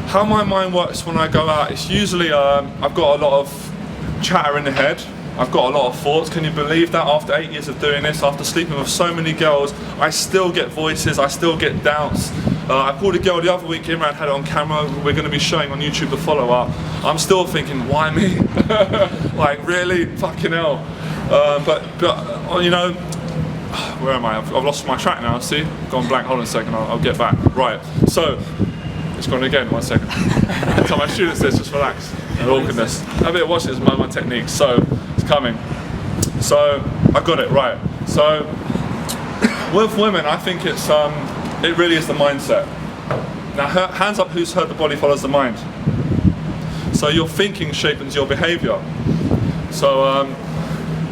how my mind works when I go out. It's usually I've got a lot of chatter in the head. I've got a lot of thoughts. Can you believe that after 8 years of doing this, after sleeping with so many girls, I still get voices, I still get doubts. I called a girl the other week, Imran had it on camera, we're going to be showing on YouTube the follow-up. I'm still thinking, why me? Like, really? Fucking hell. But you know, where am I? I've lost my track now, see? Gone blank, hold on a second, I'll get back. Right, so, it's gone again, 1 second. Tell my students this, just relax. No awkwardness. Have a bit of watch this, my technique. So, coming. So I got it right. So with women, I think it's it really is the mindset. Now hands up who's heard the body follows the mind. So your thinking shapes your behaviour. So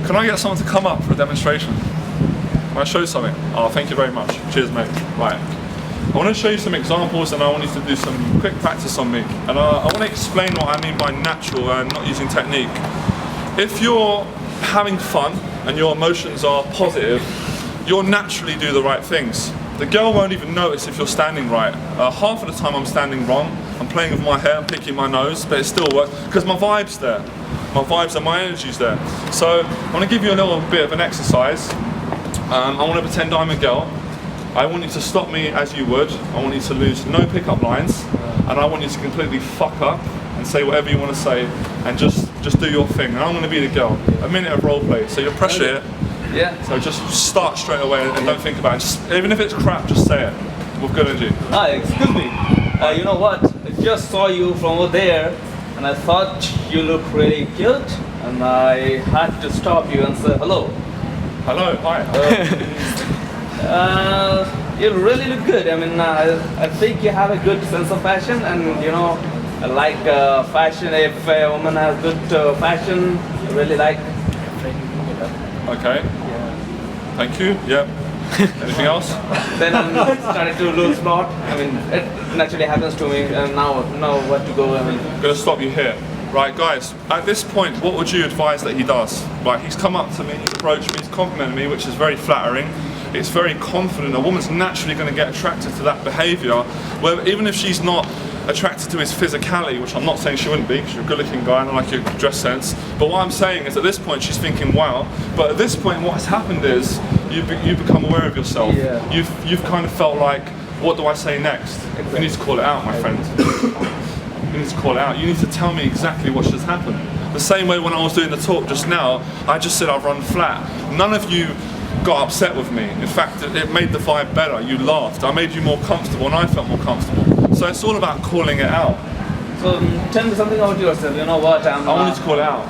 can I get someone to come up for a demonstration? Can I show you something? Oh, thank you very much. Cheers, mate. Right. I want to show you some examples, and I want you to do some quick practice on me. And I want to explain what I mean by natural and not using technique. If you're having fun and your emotions are positive, you'll naturally do the right things. The girl won't even notice if you're standing right. Half of the time I'm standing wrong, I'm playing with my hair, I'm picking my nose, but it still works because my vibe's there. My vibes and my energy's there. So I want to give you a little bit of an exercise. I want to pretend I'm a girl. I want you to stop me as you would. I want you to lose no pickup lines, and I want you to completely fuck up and say whatever you want to say, and just do your thing. And I'm going to be the girl. A minute of role play. So you're pressure it. Yeah. So just start straight away and don't think about it. Just, even if it's crap, just say it with good energy. Hi, excuse me. You know what? I just saw you from over there, and I thought you look really cute, and I had to stop you and say hello. Hello. Hi. You really look good. I mean, I think you have a good sense of fashion, and you know, I like fashion. If a woman has good fashion, I really like. Okay. Thank you. Yep. Anything else? Then I'm starting to lose plot. I mean, it naturally happens to me, and now know what to go. I mean, I'm going to stop you here. Right, guys, at this point, what would you advise that he does? Right, he's come up to me, he's approached me, he's complimented me, which is very flattering. It's very confident. A woman's naturally going to get attracted to that behaviour, where even if she's not attracted to his physicality, which I'm not saying she wouldn't be, because you're a good-looking guy and I like your dress sense. But what I'm saying is, at this point, she's thinking, wow. But at this point, what has happened is you become aware of yourself. Yeah. You've kind of felt like, what do I say next? Exactly. You need to call it out, my friend. You need to call it out. You need to tell me exactly what just happened. The same way when I was doing the talk just now, I just said I've run flat. None of you got upset with me. In fact, it made the vibe better. You laughed. I made you more comfortable, and I felt more comfortable. So it's all about calling it out. so tell me something about yourself. You know what? I want you to call it out.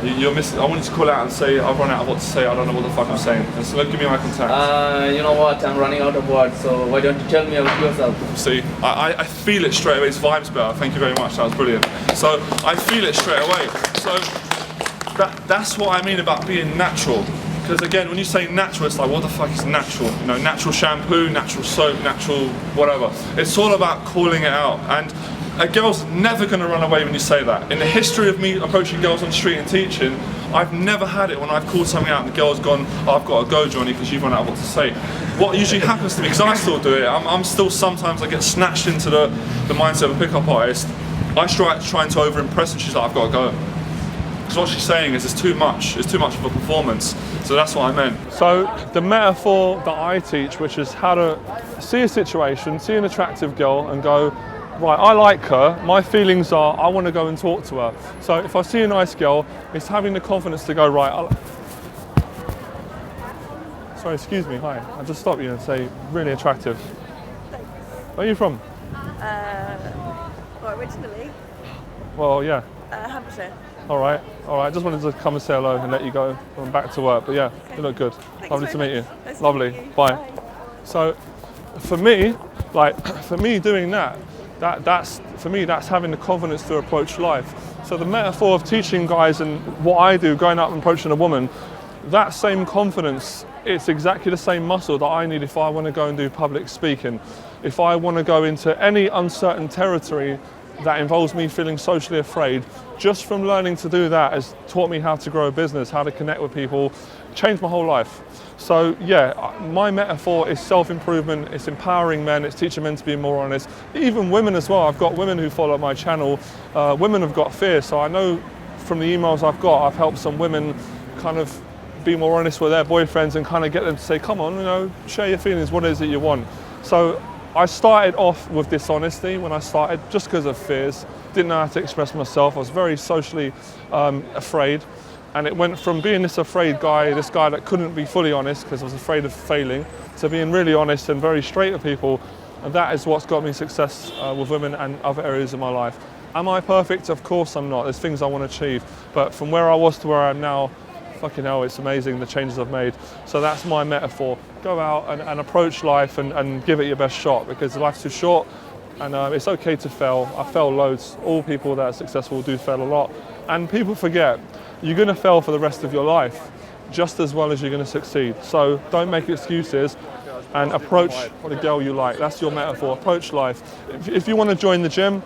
You're missing. I want you to call it out and say, I've run out of what to say. I don't know what the fuck I'm saying. And so give me eye contact. You know what? I'm running out of words. So why don't you tell me about yourself? See, I feel it straight away. His vibe's better. Thank you very much. That was brilliant. So I feel it straight away. So that's what I mean about being natural. Because again, when you say natural, it's like, what the fuck is natural? You know, natural shampoo, natural soap, natural whatever. It's all about calling it out. And a girl's never going to run away when you say that. In the history of me approaching girls on the street and teaching, I've never had it when I've called something out and the girl's gone, oh, I've got to go, Johnny, because you've run out of what to say. What usually happens to me, because I still do it, I'm still sometimes I get snatched into the mindset of a pickup artist. I start trying to over-impress and she's like, I've got to go. Because what she's saying is it's too much of a performance. So that's what I meant. So the metaphor that I teach, which is how to see a situation, see an attractive girl and go, right, I like her, my feelings are, I want to go and talk to her. So if I see a nice girl, it's having the confidence to go, right, sorry, excuse me, hi. I'll just stop you and say, really attractive. Where are you from? Well, originally, Well, yeah. Hampshire. All right. Just wanted to come and say hello and let you go. I'm back to work, but yeah, you look good. Lovely to meet you. Lovely. Bye. So, for me, doing that's having the confidence to approach life. So the metaphor of teaching guys and what I do, going up and approaching a woman, that same confidence, it's exactly the same muscle that I need if I want to go and do public speaking. If I want to go into any uncertain territory that involves me feeling socially afraid, just from learning to do that has taught me how to grow a business, how to connect with people, changed my whole life. So yeah, my metaphor is self-improvement, it's empowering men, it's teaching men to be more honest. Even women as well, I've got women who follow my channel, women have got fear, so I know from the emails I've got, I've helped some women kind of be more honest with their boyfriends and kind of get them to say, come on, share your feelings, what is it you want? So I started off with dishonesty when I started, just because of fears. Didn't know how to express myself. I was very socially afraid. And it went from being this afraid guy, this guy that couldn't be fully honest because I was afraid of failing, to being really honest and very straight with people. And that is what's got me success with women and other areas of my life. Am I perfect? Of course I'm not. There's things I want to achieve. But from where I was to where I am now, fucking hell, it's amazing the changes I've made. So that's my metaphor. Go out and approach life and give it your best shot, because life's too short and it's okay to fail. I fail loads. All people that are successful do fail a lot. And people forget, you're going to fail for the rest of your life, just as well as you're going to succeed. So don't make excuses and approach the girl you like. That's your metaphor. Approach life. If you want to join the gym,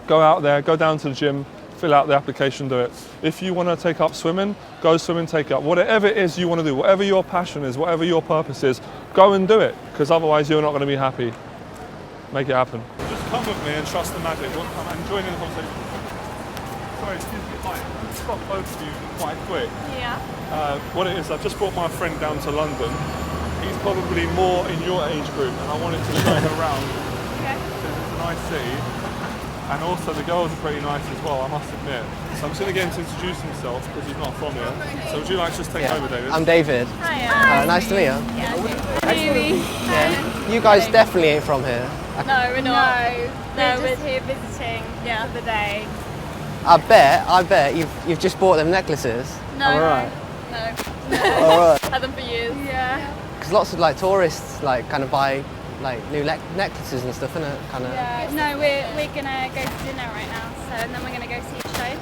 go out there, go down to the gym, fill out the application, do it. If you want to take up swimming, go swimming, take up. Whatever it is you want to do, whatever your passion is, whatever your purpose is, go and do it, because otherwise you're not going to be happy. Make it happen. Just come with me and trust the magic. And join in the conversation. Sorry, excuse me, hi. Stop both of you quite quick. Yeah. What it is, I've just brought my friend down to London. He's probably more in your age group, and I wanted to show him around. Okay. Because it's a nice city. And also the girls are pretty nice as well, I must admit. So I'm just going to get him to introduce himself because he's not from here. So would you like to just take over, David? I'm David. Hi. Nice to meet you. Yeah. Really? Yeah. You guys definitely ain't from here. No, we're not. No, we're just here visiting for the day. I bet you've just bought them necklaces. No. Am I right? No. Alright. Had them for years. Yeah. Because lots of tourists kind of buy new necklaces and stuff, innit? Kind of. Yeah. No, we're gonna go to dinner right now, and then we're gonna go see a show.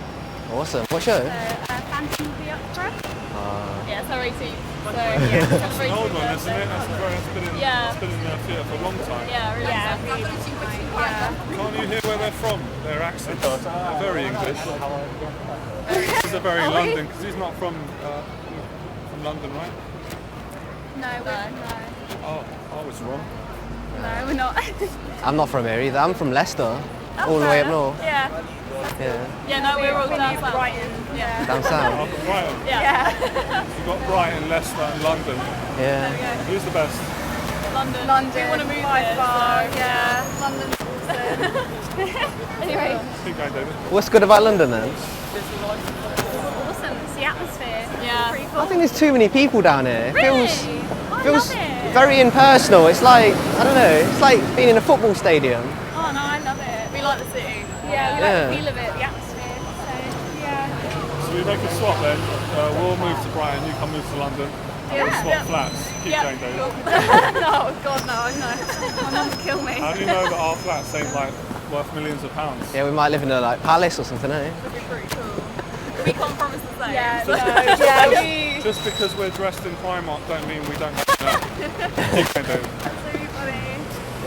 Awesome. What show? Phantom of the Opera. Yeah, sorry, too. So That's an old one, isn't it? That's been in the theatre for a long time. Yeah, really. Yeah. Can't you hear where they're from? Their accents are very English. This is a very London, because he's not from London, right? No, we're no. Oh, I was wrong. No, we're not. I'm not from here either. I'm from Leicester, all the way up north. Yeah. Yeah, no, we're all down south. Brighton. Yeah. Down south. Oh, from Brighton. Yeah. You've got Brighton, Leicester and London. Yeah. Who's the best? London. We want to move there. Yeah. London's awesome. Anyway. Keep going, David. What's good about London then? Awesome. It's the atmosphere. Yeah. Pretty cool. I think there's too many people down here. Really? Feels very impersonal. It's like, I don't know, it's like being in a football stadium. Oh no, I love it. We like the city. Yeah, we like the feel of it, the atmosphere. So yeah. So we make a swap then. We'll move to Brighton, you come move to London. We'll swap flats. Keep going, David. Cool. No, God no. My mum would kill me. How do you know that our flats ain't worth millions of pounds? Yeah, we might live in a palace or something, eh? That'd be pretty cool. We can't promise the same. Yeah, no. Just because we're dressed in Primark don't mean we don't have that. Keep going, David. That's really funny.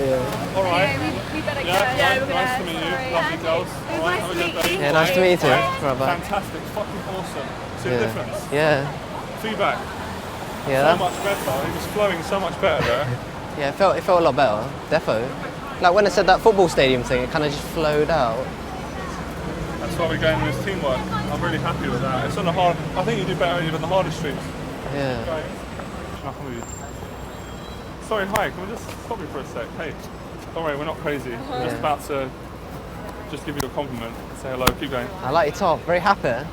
Yeah. All right. Yeah, we better go. Yeah, nice to meet you. Lovely girls. All right, have a good day. Yeah, nice to meet you too. Right, bye. Fantastic, fucking awesome. See the difference? Yeah. Feedback. Yeah. So much better. It was flowing so much better there. Yeah, it felt a lot better. Defo. Like when I said that football stadium thing, it kind of just flowed out. why we're going with this teamwork. I'm really happy with that. It's on the hard. I think you do better even the harder streets. Yeah. Okay. Sorry, hi. Can we just stop you for a sec? Hey, don't worry, we're not crazy. We're just about to just give you a compliment. Say hello. Keep going. I like your top. Very happy.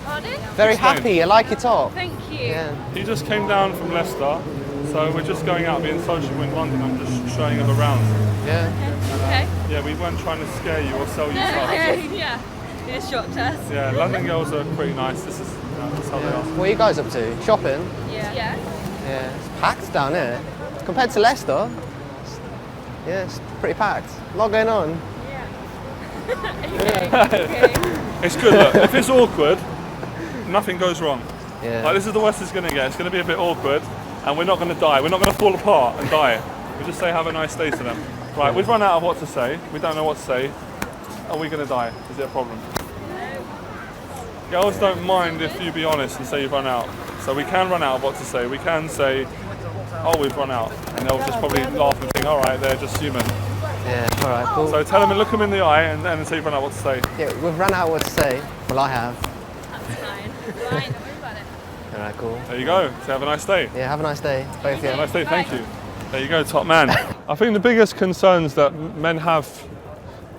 Pardon? Very Explain. happy. I like your top. Thank you. Yeah. He just came down from Leicester, so we're just going out being sociable in London. I'm just showing him around. Yeah. Okay. Yeah, we weren't trying to scare you or sell you stuff. Yeah. He just shocked us. Yeah, London girls are pretty nice. This is that's how they are. What are you guys up to? Shopping? Yeah. Yeah. It's packed down here. Compared to Leicester, yeah, it's pretty packed. A lot going on. It's good. Look, if it's awkward, nothing goes wrong. Yeah. Like this is the worst it's going to get. It's going to be a bit awkward, and we're not going to die. We're not going to fall apart and die. We just say have a nice day to them. Right, we've run out of what to say. We don't know what to say. Are we going to die? Is it a problem? Girls don't mind if you be honest and say you've run out. So we can run out of what to say. We can say, oh, we've run out. And they'll just probably laugh and think, all right, they're just human. Yeah, all right, cool. So tell them and look them in the eye and then say you've run out what to say. Yeah, we've run out of what to say. Well, I have. That's fine. Fine, don't worry about it. All right, cool. There you go. So have a nice day. Yeah, have a nice day, both of you. Have a nice day, thank you. There you go, top man. I think the biggest concerns that men have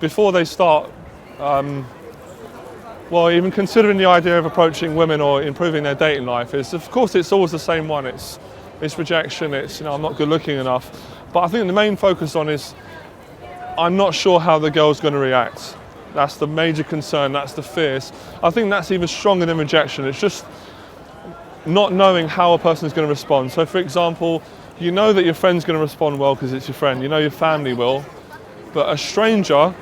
before they start, well, even considering the idea of approaching women or improving their dating life is, of course, it's always the same one. It's rejection, it's, I'm not good looking enough. But I think the main focus on is, I'm not sure how the girl's going to react. That's the major concern, that's the fears. I think that's even stronger than rejection. It's just not knowing how a person's going to respond. So for example, you know that your friend's going to respond well because it's your friend. You know your family will. But a stranger,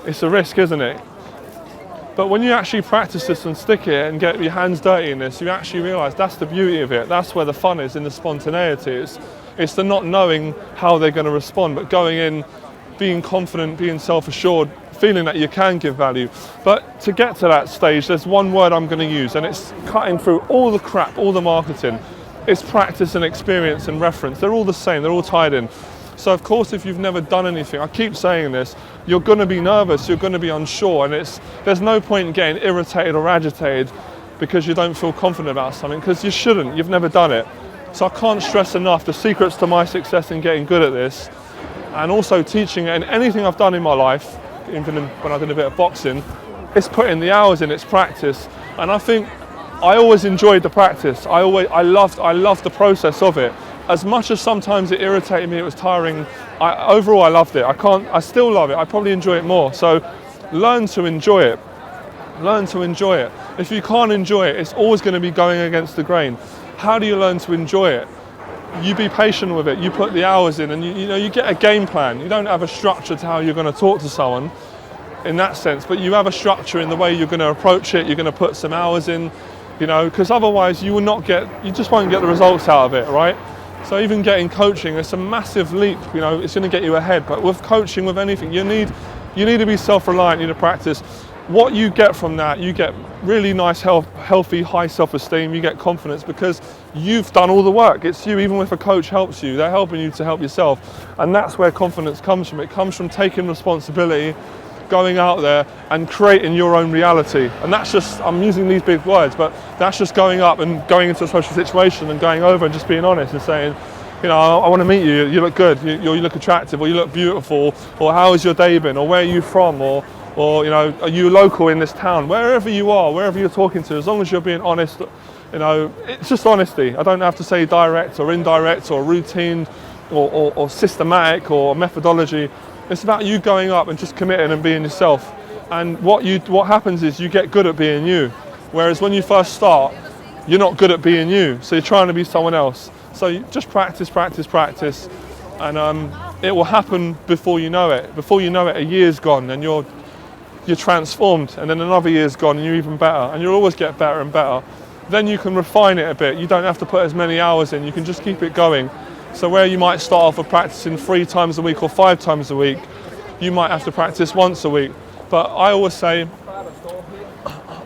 it's a risk, isn't it? But when you actually practice this and stick it and get your hands dirty in this, you actually realise that's the beauty of it. That's where the fun is, in the spontaneity. It's the not knowing how they're going to respond, but going in, being confident, being self-assured, feeling that you can give value. But to get to that stage, there's one word I'm going to use, and it's cutting through all the crap, all the marketing. It's practice and experience and reference. They're all the same, they're all tied in. So of course, if you've never done anything, I keep saying this, you're going to be nervous, you're going to be unsure, and there's no point in getting irritated or agitated because you don't feel confident about something, because you shouldn't, you've never done it. So I can't stress enough the secrets to my success in getting good at this, and also teaching it in anything I've done in my life, even when I did a bit of boxing, it's putting the hours in, it's practice. And I think I always enjoyed the practice. I loved the process of it. As much as sometimes it irritated me, it was tiring, overall I loved it. I still love it. I probably enjoy it more. So learn to enjoy it. Learn to enjoy it. If you can't enjoy it, it's always going to be going against the grain. How do you learn to enjoy it? You be patient with it. You put the hours in, and you get a game plan. You don't have a structure to how you're going to talk to someone in that sense, but you have a structure in the way you're going to approach it. You're going to put some hours in, because otherwise you just won't get the results out of it, right? So even getting coaching, it's a massive leap, it's going to get you ahead. But with coaching, with anything, you need to be self-reliant, you need to practice. What you get from that, you get really nice, healthy, high self-esteem, you get confidence because you've done all the work. It's you, even if a coach helps you, they're helping you to help yourself. And that's where confidence comes from. It comes from taking responsibility, going out there and creating your own reality. And that's just, I'm using these big words, but that's just going up and going into a social situation and going over and just being honest and saying, I want to meet you, you look good, you look attractive, or you look beautiful, or how has your day been, or where are you from, or are you local in this town? Wherever you are, wherever you're talking to, as long as you're being honest, it's just honesty. I don't have to say direct or indirect or routine or systematic or methodology. It's about you going up and just committing and being yourself. And what happens is you get good at being you. Whereas when you first start, you're not good at being you. So you're trying to be someone else. So you just practice, and it will happen before you know it. Before you know it, a year's gone and you're transformed, and then another year's gone and you're even better, and you'll always get better and better. Then you can refine it a bit. You don't have to put as many hours in, you can just keep it going. So where you might start off with practicing 3 times a week or 5 times a week, you might have to practice once a week. But I always say,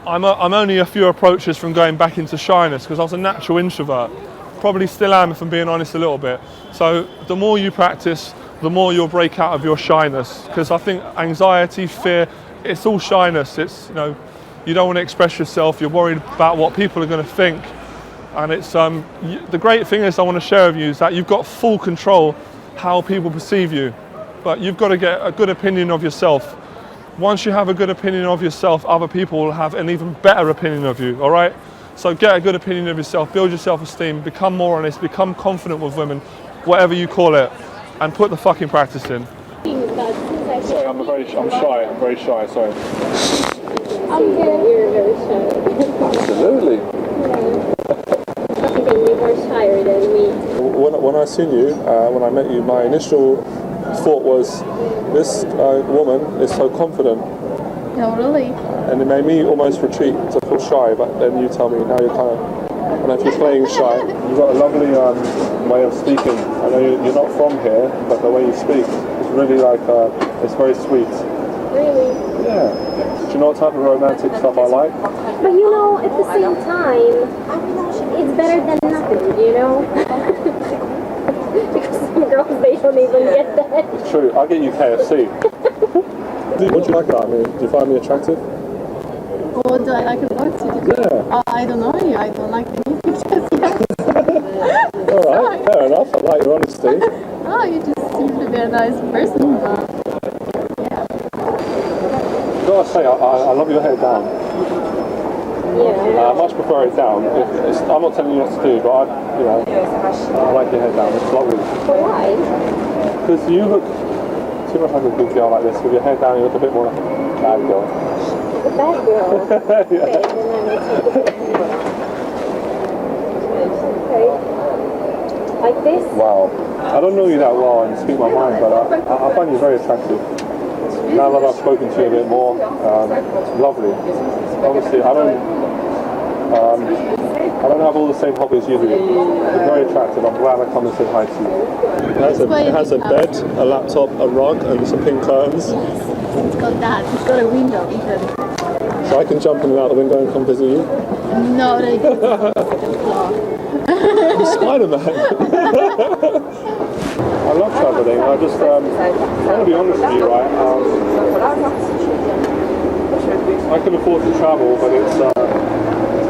I'm only a few approaches from going back into shyness because I was a natural introvert. Probably still am, if I'm being honest, a little bit. So the more you practice, the more you'll break out of your shyness, because I think anxiety, fear, it's all shyness. It's, you know, you don't want to express yourself. You're worried about what people are going to think. And it's the great thing is I want to share with you is that you've got full control how people perceive you, but you've got to get a good opinion of yourself. Once you have a good opinion of yourself, other people will have an even better opinion of you, all right? So get a good opinion of yourself, build your self-esteem, become more honest, become confident with women, whatever you call it, and put the fucking practice in. Sorry, I'm very shy, sorry. You're very shy. Absolutely. I think you are shyer than me. When I seen you, when I met you, my initial thought was, this woman is so confident. No, really? And it made me almost retreat to feel shy, but then you tell me now you're kind of, I don't know if you're playing shy. You've got a lovely way of speaking. I know you're not from here, but the way you speak is really like, it's very sweet. Really? Yeah. Do you know what type of romantic stuff I like? But you know, at the same time, it's better than nothing, you know? Because some girls, they don't even get that. It's true, I'll get you KFC. What do you like about me? Do you find me attractive? What do I like about you? Yeah. I don't know you. I don't like any pictures yet. Alright, fair enough. I like your honesty. Oh, you just seem to be a nice person. I've got to say, I love your hair down. Yeah. I much prefer it down. I'm not telling you what to do, but I like your hair down. It's lovely. Why? Because you look too much like a good girl like this. With your hair down, you look a bit more like a bad girl. A bad girl? Yeah. Okay, then I will take it. Okay. Like this? Wow. I don't know you that well and speak my mind, but I find you very attractive. Now that I've spoken to you a bit more, it's lovely. Obviously, I don't have all the same hobbies you do. You're very attractive. I'm glad I come and said hi to you. It has a bed, a laptop, a rug, and some pink curtains. It's got that. It's got a window even. So I can jump in and out the window and come visit you? No, they don't. You're Spider-Man. I love travelling. I just want to be honest with you, right? I can afford to travel, but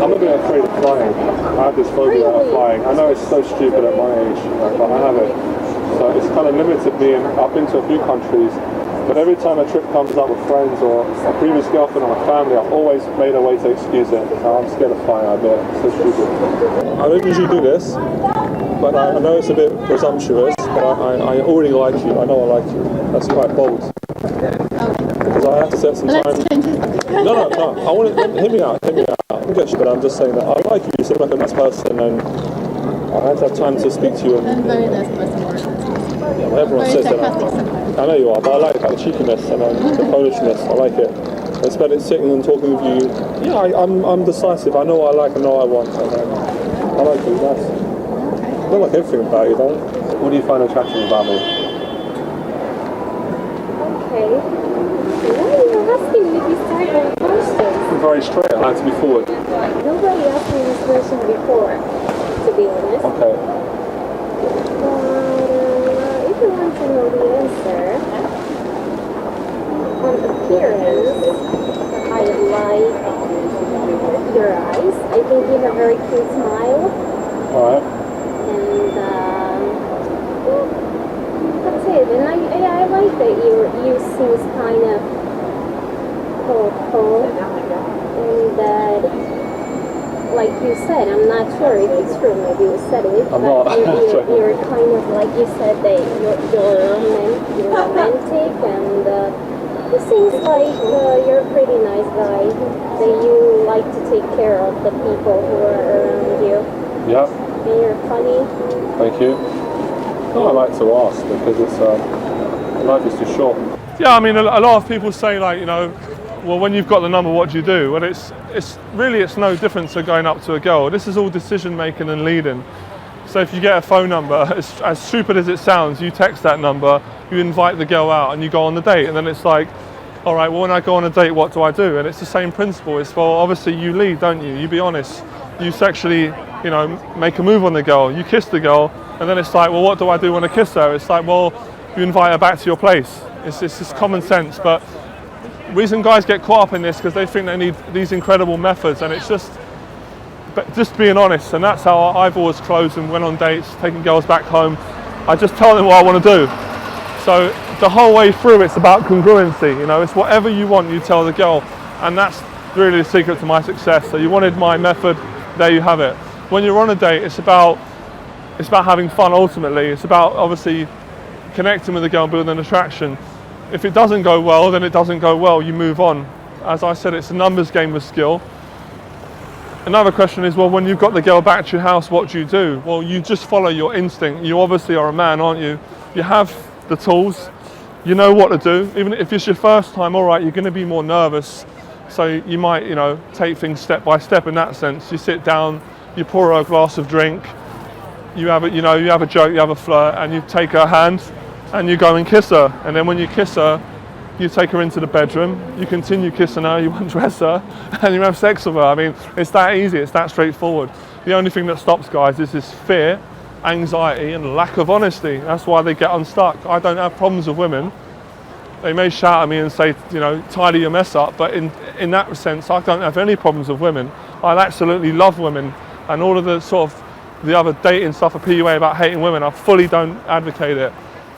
I'm a bit afraid of flying. I have this phobia of flying. I know it's so stupid at my age, but I have it. So it's kind of limited me, and I've been to a few countries, but every time a trip comes up with friends or a previous girlfriend or a family, I've always made a way to excuse it. So I'm scared of flying, I admit. It's so stupid. I don't usually do this, but I know it's a bit presumptuous, but I already like you. I know I like you. That's quite bold. Because I have to set some time. No. I want to hear me out. But I'm just saying that I like you. You seem like a nice person, and I have to have time to speak to you. I'm very nice person. Yeah, well, everyone says that. I know you are, but I like the cheekiness and the Polishness. I like it. It's better sitting and talking with you. Yeah, I'm decisive. I know what I like. I know what I want. And, I like you. Nice. I don't like everything about you, though. What do you find attractive about me? Okay. Why are you asking me these type of questions? I'm very straight. I like to be forward. Nobody asked me this question before, to be honest. Okay. But if you want to know the answer, on appearance, I like your eyes. I think you have a very cute smile. Alright. And that's it. And I like that you seems kind of thoughtful, and that, like you said, I'm not sure if it's true, maybe you said it, I'm but not. you're kind of, like you said, that you're romantic, and it seems like you're a pretty nice guy, that you like to take care of the people who are around you. Yeah. And you're funny. Thank you. No, I like to ask because it's life is too short. Yeah, I mean, a lot of people say, like, you know, well, when you've got the number, what do you do? Well, it's no different to going up to a girl. This is all decision making and leading. So if you get a phone number, as stupid as it sounds, you text that number, you invite the girl out, and you go on the date, and then it's like, all right, well, when I go on a date, what do I do? And it's the same principle. It's, well, obviously you lead, don't you? You be honest. You sexually, you know, make a move on the girl. You kiss the girl, and then it's like, well, what do I do when I kiss her? It's like, well, you invite her back to your place. It's just common sense, but reason guys get caught up in this because they think they need these incredible methods, and it's just being honest. And that's how I've always closed and went on dates, taking girls back home. I just tell them what I want to do. So the whole way through, it's about congruency. You know, it's whatever you want, you tell the girl, and that's really the secret to my success. So you wanted my method, there you have it. When you're on a date, it's about having fun. Ultimately, it's about obviously connecting with the girl, building an attraction. If it doesn't go well, then it doesn't go well. You move on. As I said, it's a numbers game with skill. Another question is, well, when you've got the girl back to your house, what do you do? Well, you just follow your instinct. You obviously are a man, aren't you? You have the tools. You know what to do. Even if it's your first time, all right, you're going to be more nervous. So you might, you know, take things step by step in that sense. You sit down, you pour her a glass of drink, you have a joke, you have a flirt, and you take her hand and you go and kiss her. And then when you kiss her, you take her into the bedroom, you continue kissing her, you undress her, and you have sex with her. I mean, it's that easy, it's that straightforward. The only thing that stops guys is this fear, anxiety, and lack of honesty. That's why they get unstuck. I don't have problems with women. They may shout at me and say, you know, tidy your mess up, but in that sense, I don't have any problems with women. I absolutely love women, and all of the sort of the other dating stuff, a PUA about hating women, I fully don't advocate it,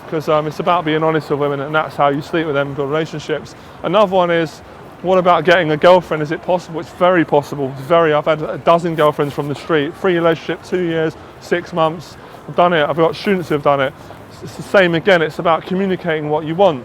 because it's about being honest with women, and that's how you sleep with them and build relationships. Another one is, what about getting a girlfriend? Is it possible? It's very possible. I've had a dozen girlfriends from the street, 3 relationship, 2 years, 6 months. I've done it. I've got students who have done it. It's the same again. It's about communicating what you want,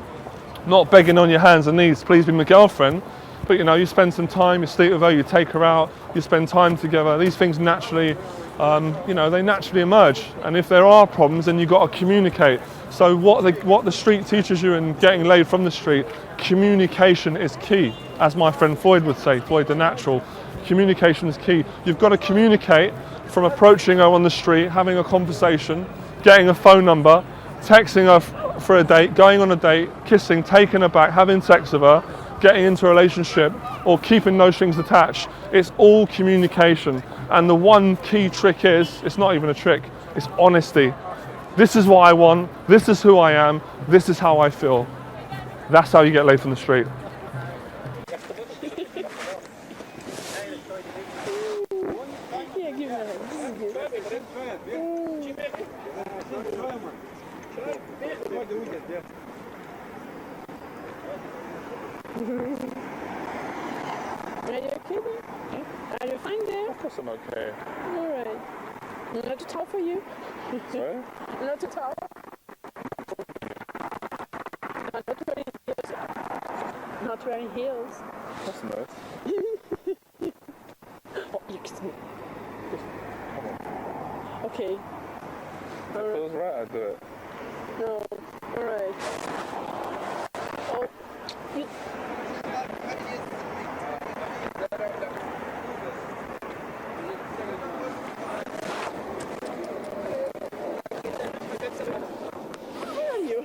not begging on your hands and knees, please be my girlfriend. But you know, you spend some time, you sleep with her, you take her out, you spend time together. These things naturally, you know, they naturally emerge. And if there are problems, then you've got to communicate. So what the street teaches you in getting laid from the street, communication is key. As my friend Floyd would say, Floyd the Natural, communication is key. You've got to communicate from approaching her on the street, having a conversation, getting a phone number, texting her for a date, going on a date, kissing, taking her back, having sex with her, getting into a relationship, or keeping those things attached. It's all communication. And the one key trick is, it's not even a trick, it's honesty. This is what I want, this is who I am, this is how I feel. That's how you get laid from the street. Are you okay there? Are you fine there? Of course I'm okay. Alright. Not too tall for you? Sorry? Not too tall? Not wearing heels. That's nice. Oh, you kissed me. Okay. If it feels right, I'd do it. No. Alright. Oh, you... Where are you?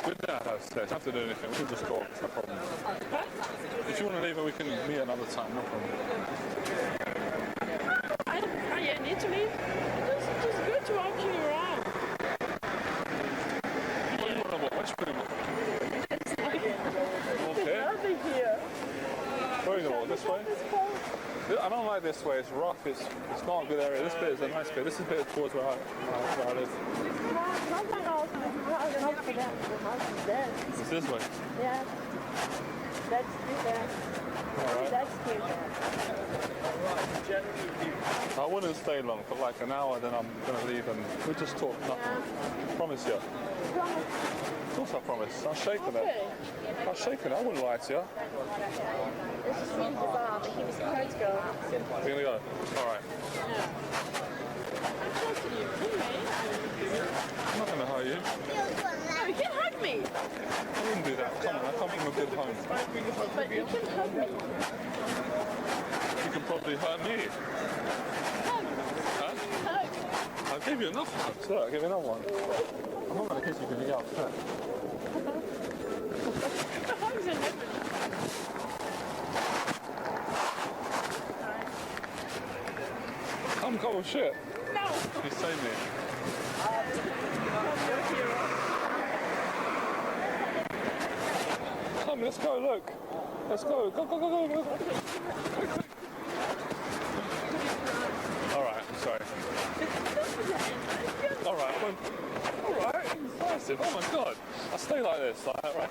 We don't have sex, I don't have to do anything, we can just talk, it's no problem. If you want to leave her, we can meet another time, no problem. I need to leave. It's just good to walk you around. What do you want to watch? What you putting on? It's like, Okay. nothing here. Where are you going to walk? This way? I don't like this way, it's rough, it's not a good area. This bit is a nice bit. This is a bit towards where I live. Not my house. My house is not for that. My house is there. It's this way. Yeah. That's still there. Alright. That's still there. I wouldn't stay long, for like an hour, then I'm going to leave and we'll just talk, nothing. Promise you. Promise. Of course I promise. I'll shake on it. I'll shake on it, I wouldn't lie to you. This is really bizarre, but he was supposed to go. We're going to go? Alright. Yeah. I'm close to you. Anyway. I'm not going to hurt you. No, you can't hug me. I wouldn't do that. Come on, I come from a good home. But you can hug me. You can probably hurt me. Hug. Huh? Hug. I'll give you enough hugs. Look, I'll give you another one. I'm not going to kiss you because you get upset. Hugs and everything. I'm cold shit. No. You saved me. Come, let's go, look. Let's go. Go. Alright, I'm sorry. Alright, impressive. Oh my god. I stay like this, like that, right?